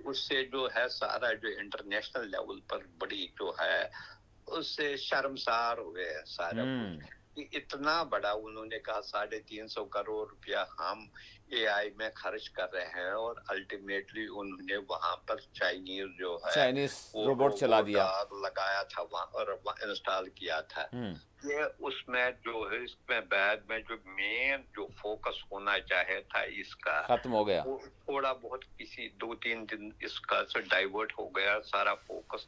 उससे जो है सारा जो इंटरनेशनल लेवल पर बड़ी जो है उससे शर्मसार हुए सारा कुछ। कि इतना बड़ा उन्होंने कहा 350 करोड़ रुपया हम एआई में खर्च कर रहे हैं और अल्टीमेटली उन्होंने वहां पर चाइनीज जो है चाइनीज वो रोबोट चला दिया। लगाया था वहां और इंस्टॉल किया था। ये उसमें जो है इसमें बाद में जो मेन जो फोकस होना चाहे था इसका खत्म हो गया, वो थोड़ा बहुत किसी 2-3 दिन इसका से डाइवर्ट हो गया, सारा फोकस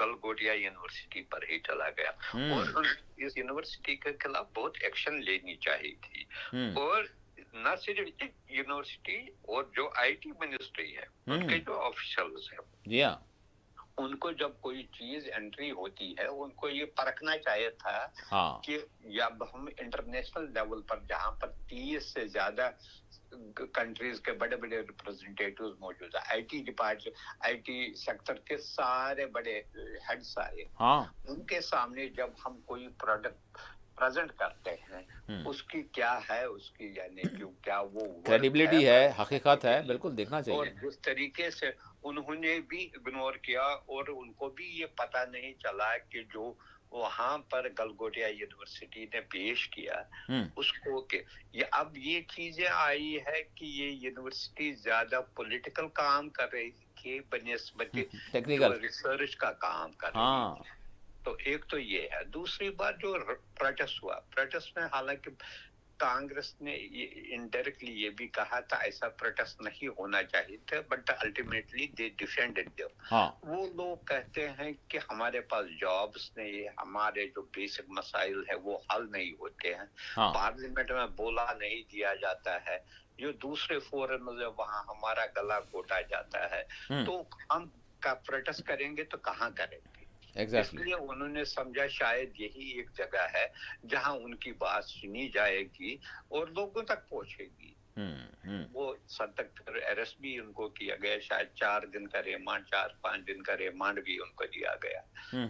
गलगोटिया यूनिवर्सिटी पर ही चला गया और इस यूनिवर्सिटी के खिलाफ बहुत एक्शन लेनी चाहिए थी। और न सिर्फ यूनिवर्सिटी और जो आईटी मिनिस्ट्री है उनके जो ऑफिशियल्स है जी हाँ, उनको जब कोई चीज एंट्री होती है उनको ये परखना चाहिए था हाँ, कि या हम इंटरनेशनल लेवल पर जहां पर 30 से ज्यादा कंट्रीज के बड़े बड़े रिप्रेजेंटेटिव्स मौजूद है, आईटी डिपार्टमेंट, आईटी सेक्टर के सारे बड़े हेड्स आए, हाँ, उनके सामने जब हम कोई प्रोडक्ट प्रेजेंट करते हैं उसकी क्या है, उसकी यानी कि क्या वो क्रेडिबिलिटी है, हकीकत है, बिल्कुल देखना और चाहिए। जिस तरीके से उन्होंने भी इग्नोर किया और उनको भी ये पता नहीं चला कि जो वहां पर गलगोटिया यूनिवर्सिटी ने पेश किया उसको के ये अब ये चीजें आई है कि ये यूनिवर्सिटी ज्यादा पॉलिटिकल काम कर रही थी बनिस्बत जो टेक्निकल, रिसर्च का काम कर रही हाँ, थी। तो एक तो ये है, दूसरी बात जो प्रोटेस्ट हुआ, प्रोटेस्ट में हालांकि कांग्रेस ने इनडायरेक्टली ये भी कहा था ऐसा प्रोटेस्ट नहीं होना चाहिए था, but ultimately they defended them. हाँ, वो लोग कहते हैं कि हमारे पास जॉब्स नहीं है, हमारे जो बेसिक मसाइल है वो हल नहीं होते हैं, हाँ, पार्लियामेंट में बोला नहीं दिया जाता है, जो दूसरे फोरम में वहां हमारा गला घोटा जाता है, तो हम का प्रोटेस्ट करेंगे तो कहाँ करेंगे। एग्जैक्टली, इसलिए उन्होंने समझा शायद यही एक जगह है जहां उनकी बात सुनी जाएगी और लोगों तक पहुंचेगी। वो सद तक फिर अरेस्ट भी उनको किया गया, शायद 4 दिन का रिमांड, 4-5 दिन का रिमांड भी उनको दिया गया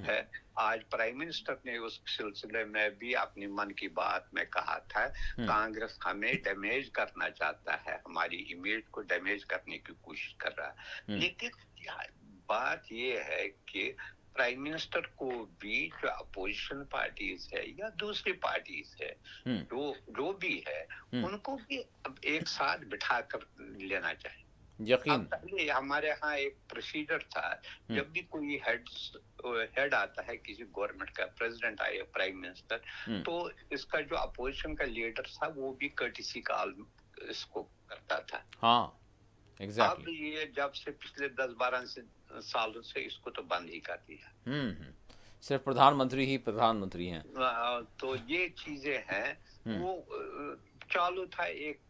है। आज प्राइम मिनिस्टर ने उस सिलसिले में भी अपनी मन की बात में कहा था, कांग्रेस हमें डैमेज करना चाहता है, हमारी इमेज को डैमेज करने की कोशिश कर रहा है। लेकिन बात ये है कि प्राइम मिनिस्टर को भी जो अपोजिशन पार्टीज है या दूसरी पार्टीज है जो भी है उनको भी अब एक साथ बिठा कर लेना चाहिए। यकीन, अब पहले हमारे यहाँ एक प्रोसीजर था, जब भी कोई हेड आता है किसी गवर्नमेंट का, प्रेसिडेंट आए, प्राइम मिनिस्टर, तो इसका जो अपोजिशन का लीडर था वो भी कर्टिसी कॉल इसको करता था। हाँ, अब एग्जैक्टली, ये जब से पिछले 10-12 सालों से इसको तो बंद ही कर दिया। सिर्फ प्रधानमंत्री ही प्रधानमंत्री हैं। तो ये चीजें हैं, वो चालू था एक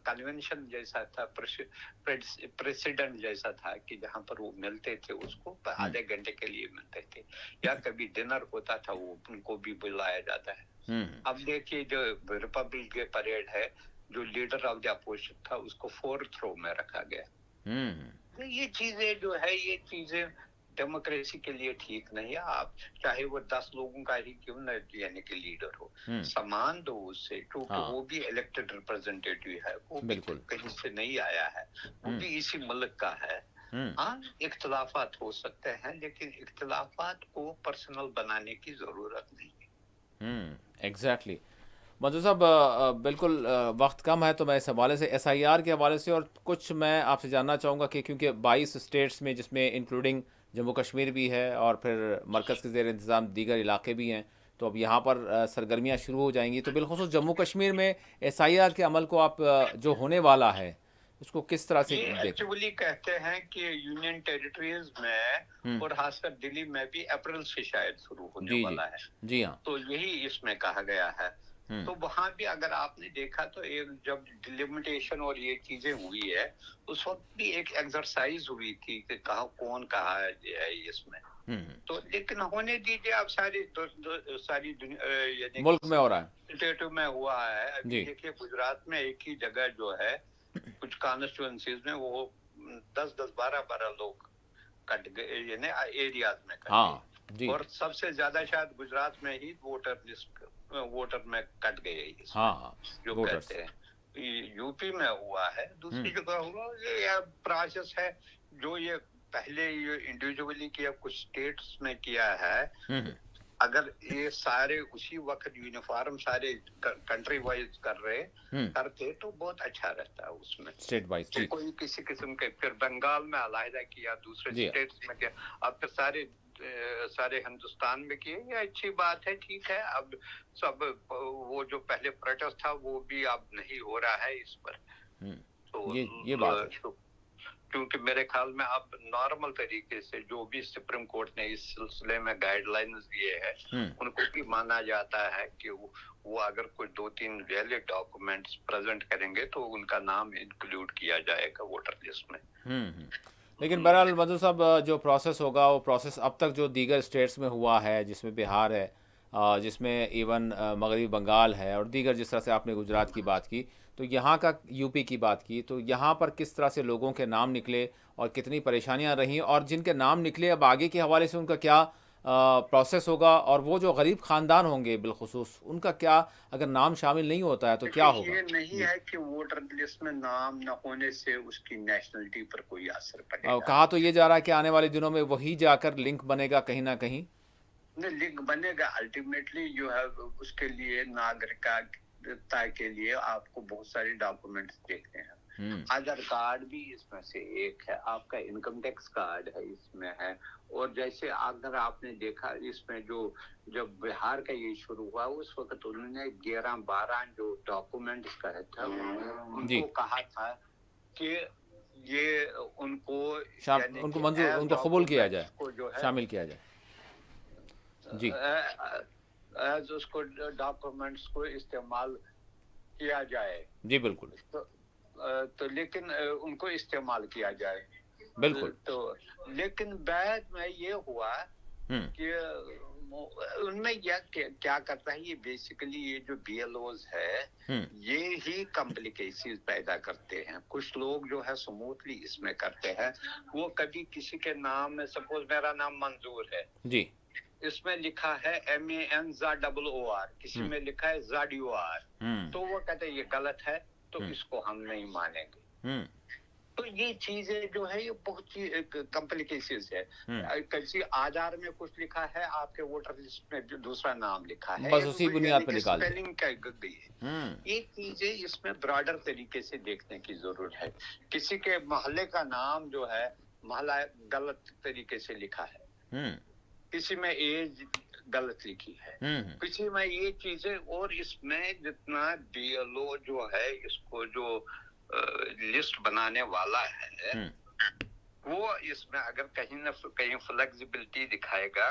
कन्वेंशन जैसा था, प्रेसिडेंट जैसा था कि जहां पर वो मिलते थे उसको आधे घंटे के लिए मिलते थे, या कभी डिनर होता था वो उनको भी बुलाया जाता है। अब देखिए जो रिपब्लिक डे परेड है, जो लीडर ऑफ द अपोजिशन था उसको 4th रो में रखा गया। तो ये चीजें जो है, ये चीजें डेमोक्रेसी के लिए ठीक नहीं है। आप चाहे वो 10 लोगों का ही क्यों न यानी कि लीडर हो, समान दो उससे, क्योंकि वो भी इलेक्टेड रिप्रेजेंटेटिव है, वो भी कहीं से नहीं आया है, वो भी इसी मुल्क का है। हाँ, इख्तिलाफात हो सकते हैं लेकिन इख्तिलाफात को पर्सनल बनाने की जरूरत नहीं है। एग्जैक्टली, मंजूर साहब, बिल्कुल वक्त कम है तो मैं इस हवाले से SIR के हवाले से और कुछ मैं आपसे जानना चाहूँगा कि क्योंकि 22 स्टेट्स में, जिसमें इंक्लूडिंग जम्मू कश्मीर भी है और फिर मरकज़ के ज़ेर इंतज़ाम दीगर इलाके भी हैं, तो अब यहाँ पर सरगर्मियाँ शुरू हो जाएंगी, तो बिलखुसूस जम्मू कश्मीर में SIR के अमल को आप जो होने वाला है उसको किस तरह से देखें? एक्चुअली कहते हैं कि यूनियन टेरिटरीज में और खासकर दिल्ली में भी अप्रैल से शायद शुरू होने वाला है। जी हाँ, तो यही इसमें कहा गया है। तो वहां भी अगर आपने देखा तो एक जब डिलिमिटेशन और ये चीजें हुई है उस वक्त भी एक एक्सरसाइज हुई थी कि कहा कौन कहा है इसमें। तो लेकिन होने दीजिए, अब सारी यानी मुल्क में हो रहा है, स्टेट में हुआ है। अभी देखिए गुजरात में एक ही जगह जो है कुछ कॉन्स्टिट्यूएंसीज में वो 10-12 लोग कट गए, यानी एरियाज में कट गए, और सबसे ज्यादा शायद गुजरात में ही वोटर में कट गए। जो कहते हैं यूपी में हुआ है, दूसरी जगह हुआ, ये प्रोसेस है जो ये पहले ये इंडिविजुअली किया, कुछ स्टेट्स में किया है, अगर ये सारे उसी वक्त यूनिफॉर्म सारे कंट्री वाइज करते तो बहुत अच्छा रहता है उसमें, स्टेट वाइज। कि कोई किसी किस्म के, फिर बंगाल में अलहदा किया, दूसरे स्टेट्स में किया, अब फिर सारे हिंदुस्तान में किए। ये अच्छी बात है, ठीक है। अब सब वो जो पहले प्रोटेस्ट था वो भी अब नहीं हो रहा है इस पर। तो ये बात है, क्योंकि मेरे ख्याल में अब नॉर्मल तरीके से जो भी सुप्रीम कोर्ट ने इस सिलसिले में गाइडलाइंस दिए हैं उनको भी माना जाता है कि वो अगर कोई 2-3 वैलिड डॉक्यूमेंट्स प्रेजेंट करेंगे तो उनका नाम इंक्लूड किया जाएगा वोटर लिस्ट में। लेकिन बहरहाल मंजूर साहब, जो प्रोसेस होगा वो प्रोसेस अब तक जो दीगर स्टेट्स में हुआ है, जिसमें बिहार है, जिसमें इवन मगरबी बंगाल है, और दीगर, जिस तरह से आपने गुजरात की बात की, तो यहाँ का यूपी की बात की, तो यहाँ पर किस तरह से लोगों के नाम निकले और कितनी परेशानियाँ रहीं, और जिनके नाम निकले अब आगे के हवाले से उनका क्या प्रोसेस होगा, और वो जो गरीब ख़ानदान होंगे बिलखुसूस, उनका क्या, अगर नाम शामिल नहीं होता है तो क्या होगा? ये नहीं है कि वोटर लिस्ट में नाम न होने से उसकी नेशनलिटी पर कोई असर पड़ेगा। कहा तो ये जा रहा है कि आने वाले दिनों में वही जाकर लिंक बनेगा कहीं ना कहीं। लिंक बनेगा अल्टीमेटली जो है, उसके लिए नागरिकता के लिए आपको बहुत सारे डॉक्यूमेंट्स देखने हैं। आधार कार्ड भी इसमें से एक है, आपका इनकम टैक्स कार्ड है इसमें है, और जैसे अगर आपने देखा इसमें जब बिहार का ये शुरू हुआ उस वक्त उन्होंने 11-12 जो डॉक्यूमेंट्स कहे थे उनको कहा था कि ये उनको मंजूर, उनको कबूल किया जाए, जो है शामिल किया जाए जी, एज उसको डॉक्यूमेंट्स को इस्तेमाल किया जाए। जी बिल्कुल। तो लेकिन उनको इस्तेमाल किया जाए बिल्कुल। तो लेकिन बाद में ये हुआ कि उनमें क्या करता है, ये बेसिकली ये जो BLOs है ये ही कॉम्प्लिकेशंस पैदा करते हैं। कुछ लोग जो है स्मूथली इसमें करते हैं, वो कभी किसी के नाम में, सपोज मेरा नाम मंजूर है जी, इसमें लिखा है MANZOOR, किसी में लिखा है ZOR, तो वो कहते हैं ये गलत है तो इसको हम नहीं मानेंगे। तो ये चीजें जो है ये बहुत ही कॉम्प्लिकेशंस है। किसी आधार में कुछ लिखा है, आपके वोटर लिस्ट में जो दूसरा नाम लिखा है, बस उसी बुनियाद पे निकाल स्पेलिंग का गई है। ये चीजें इसमें ब्रॉडर तरीके से देखने की जरूरत है। किसी के मोहल्ले का नाम जो है मोहल्ला गलत तरीके से लिखा है, किसी में एज गलत लिखी है, किसी में ये चीजें, और इसमें जितना BLO जो है इसको जो लिस्ट बनाने वाला है वो इसमें अगर कहीं न कहीं फ्लेक्सिबिलिटी दिखाएगा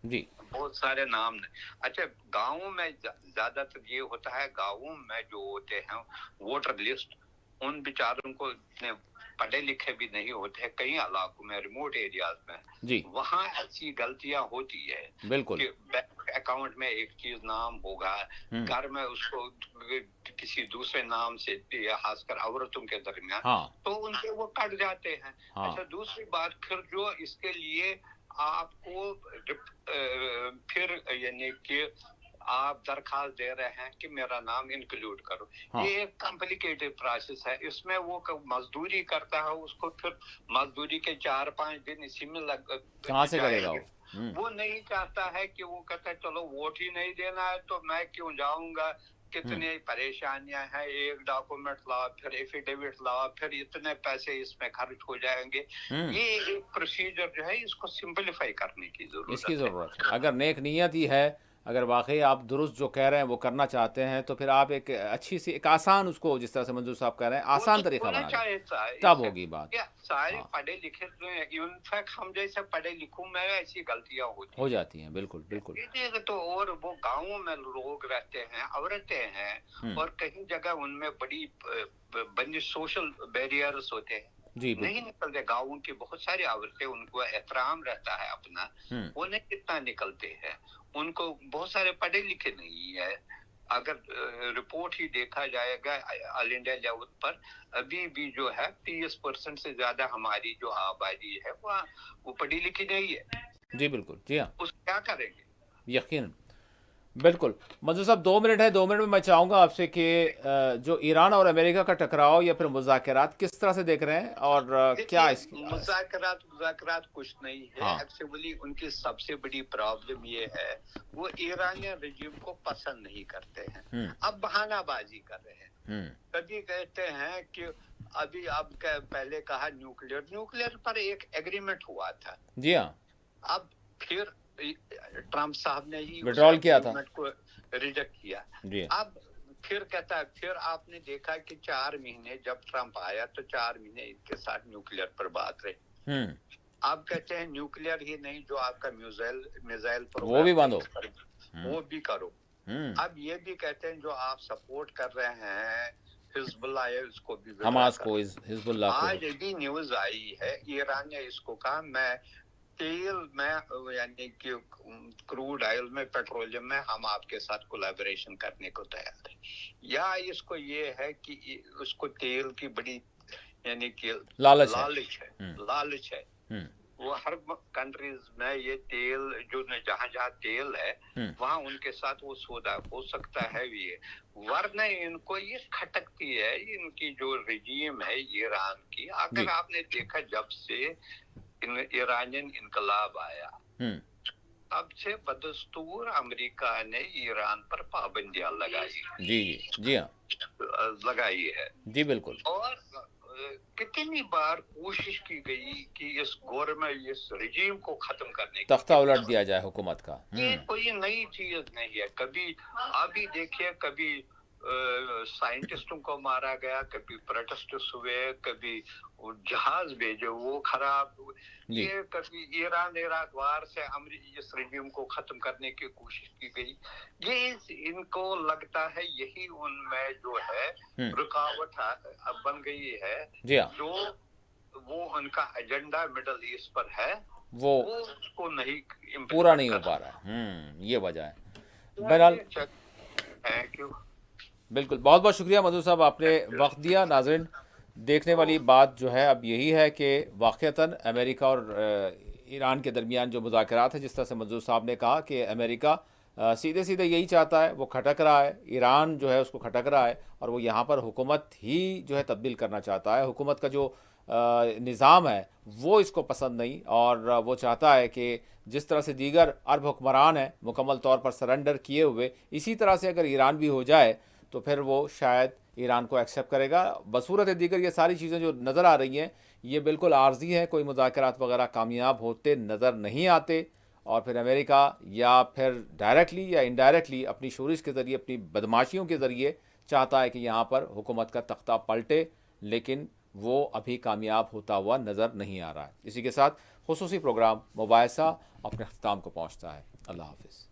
जी, बहुत सारे नाम ने। अच्छा, गाँव में ज्यादातर ये होता है, गाँवों में जो होते हैं वोटर लिस्ट, उन बेचारों को इतने पढ़े लिखे भी नहीं होते हैं, कई इलाकों में, रिमोट एरियाज में जी, वहाँ ऐसी गलतियां होती है बिल्कुल, कि बैंक अकाउंट में एक चीज नाम होगा, घर में उसको किसी दूसरे नाम से, खासकर औरतों के दरमियान, तो उनके वो कट जाते हैं। अच्छा, दूसरी बात, फिर जो इसके लिए आपको फिर यानी कि आप दरखास्त दे रहे हैं कि मेरा नाम इंक्लूड करो, ये एक कॉम्प्लिकेटेड प्रोसेस है। इसमें वो मजदूरी करता है, उसको फिर मजदूरी के 4-5 दिन इसी में कहाँ से करेगा वो नहीं चाहता है कि वो कहता है चलो वोट ही नहीं देना है तो मैं क्यों जाऊंगा, कितनी परेशानियां हैं, एक डॉक्यूमेंट लाओ, फिर एफिडेविट लाओ, फिर इतने पैसे इसमें खर्च हो जाएंगे। ये एक प्रोसीजर जो है इसको सिंपलीफाई करने की जरूरत है। अगर नेक नियत ही है, अगर वाकई आप दुरुस्त जो कह रहे हैं वो करना चाहते हैं, तो फिर आप एक अच्छी सी, एक आसान, उसको जिस तरह से मंजूर साहब कह रहे हैं, आसान तरीका बना तब होगी बात। सारे पढ़े लिखे इनफैक्ट हम जैसे पढ़े लिखूं में ऐसी गलतियां हो जाती हैं। बिल्कुल बिल्कुल। तो और वो गाँवों में लोग रहते हैं, औरतें हैं, और कहीं जगह उनमें बड़ी सोशल बैरियर्स होते हैं जी, नहीं निकलते। गाँवों की बहुत सारी औरतें, उनको एहतराम रहता है अपना, वो नहीं कितना निकलते हैं, उनको बहुत सारे पढ़े लिखे नहीं है। अगर रिपोर्ट ही देखा जाएगा ऑल इंडिया लेवल पर, अभी भी जो है 30% से ज्यादा हमारी जो आबादी है वो पढ़ी लिखी नहीं है। जी बिल्कुल, जी हाँ। उस क्या करेंगे? यकीन बिल्कुल। मंजूर साहब 2 मिनट है, 2 मिनट में मैं चाहूँगा आपसे कि जो ईरान और अमेरिका का टकराव या फिर मुज़ाकरात किस तरह से देख रहे हैं और क्या देखिए, इसकी मुज़ाकरात मुज़ाकरात कुछ नहीं है। हाँ। एक्चुअली उनकी सबसे बड़ी प्रॉब्लम ये है, वो ईरानियन रिजीम को पसंद नहीं करते हैं। हुँ, अब बहानाबाजी कर रहे हैं। हुँ, कभी कहते हैं कि अभी अब पहले कहा न्यूक्लियर पर एक एग्रीमेंट हुआ था। जी हाँ, अब फिर ट्रम्प साहब ने ही उस विड्रॉल किया था। एग्रीमेंट को रिजेक्ट किया। जी, अब फिर कहता है, फिर आपने देखा कि 4 महीने जब ट्रम्प आया तो 4 महीने इनके साथ न्यूक्लियर पर बात रही। हुँ, अब कहते हैं न्यूक्लियर ही नहीं, जो आपका मिसाइल वो भी प्रोग्राम बंद हो। वो भी करो। हुँ, अब ये भी कहते हैं जो आप सपोर्ट कर रहे हैं हिजबुल्लाह है, उसको भी विड्रॉ हमास को, करो। हिजबुल्लाह को। आज भी न्यूज आई है, ईरान ने इसको कहा मैं तेल में यानी कि क्रूड ऑयल में, पेट्रोलियम में हम आपके साथ कोलैबोरेशन करने को तैयार है। या इसको ये है कि उसको तेल की बड़ी यानी कि लालच है। लालच है। हुँ, वो हर कंट्रीज में ये तेल जो जहाँ जहाँ तेल है हुँ, वहाँ उनके साथ वो सौदा हो सकता है भी है। वरना इनको ये खटकती है, इनकी जो रिजीम है ईरान की। अगर जी, आपने देखा जब से ईरानियन इनकलाब आया, हुँ, तब से बदस्तूर अमेरिका ने ईरान पर पाबंदियां लगाई जी हाँ, है। जी बिल्कुल। और कितनी बार कोशिश की गई कि इस गवर्नमेंट, इस रिजीम को खत्म करने की। तख्ता उलट दिया जाए हुकूमत का। ये कोई नई चीज नहीं है। कभी अभी देखिए, कभी साइंटिस्टों को मारा गया, कभी प्रोटेस्ट्स हुए, कभी जहाज भेजे वो खराब हुए। जी, ये कभी ईरान इराक वार से इस रिजीम को खत्म करने की कोशिश की गई। ये इनको लगता है यही उनमें जो है हुँ, रुकावट अब बन गई है। जी हाँ, जो वो उनका एजेंडा मिडल ईस्ट पर है, वो वो उसको नहीं पूरा इम्प्लीमेंट नहीं हो कर पा रहा है। ये वजह है। बहरहाल रहा। Thank you. बिल्कुल, बहुत-बहुत शुक्रिया मधु साहब, आपने वक़्त दिया। नाज़रीन, देखने वाली बात जो है अब यही है कि वाक़ईतन अमेरिका और ईरान के दरमियान जो मुज़ाकरात हैं, जिस तरह से मधु साहब ने कहा कि अमेरिका सीधे-सीधे यही चाहता है, वो खटक रहा है, ईरान जो है उसको खटक रहा है और वो यहाँ पर हुकूमत ही जो है तब्दील करना चाहता है। हुकूमत का जो निज़ाम है, वो इसको पसंद नहीं और वो चाहता है कि जिस तरह से दीगर अरब हुक्मरान हैं, मुकम्मल तौर पर सरेंडर किए हुए, इसी तरह से अगर ईरान भी हो जाए तो फिर वो शायद ईरान को एक्सेप्ट करेगा। बसूरत दीगर ये सारी चीज़ें जो नज़र आ रही हैं, ये बिल्कुल आर्जी हैं, कोई मुज़ाकरात वगैरह कामयाब होते नज़र नहीं आते और फिर अमेरिका या फिर डायरेक्टली या इनडायरेक्टली अपनी शोरिश के ज़रिए, अपनी बदमाशियों के ज़रिए चाहता है कि यहाँ पर हुकूमत का तख्ता पलटे, लेकिन वो अभी कामयाब होता हुआ नज़र नहीं आ रहा है। इसी के साथ खुसूसी प्रोग्राम मुबाहिसा अपने अख्ताम को पहुँचता है। अल्लाह हाफ़िज़।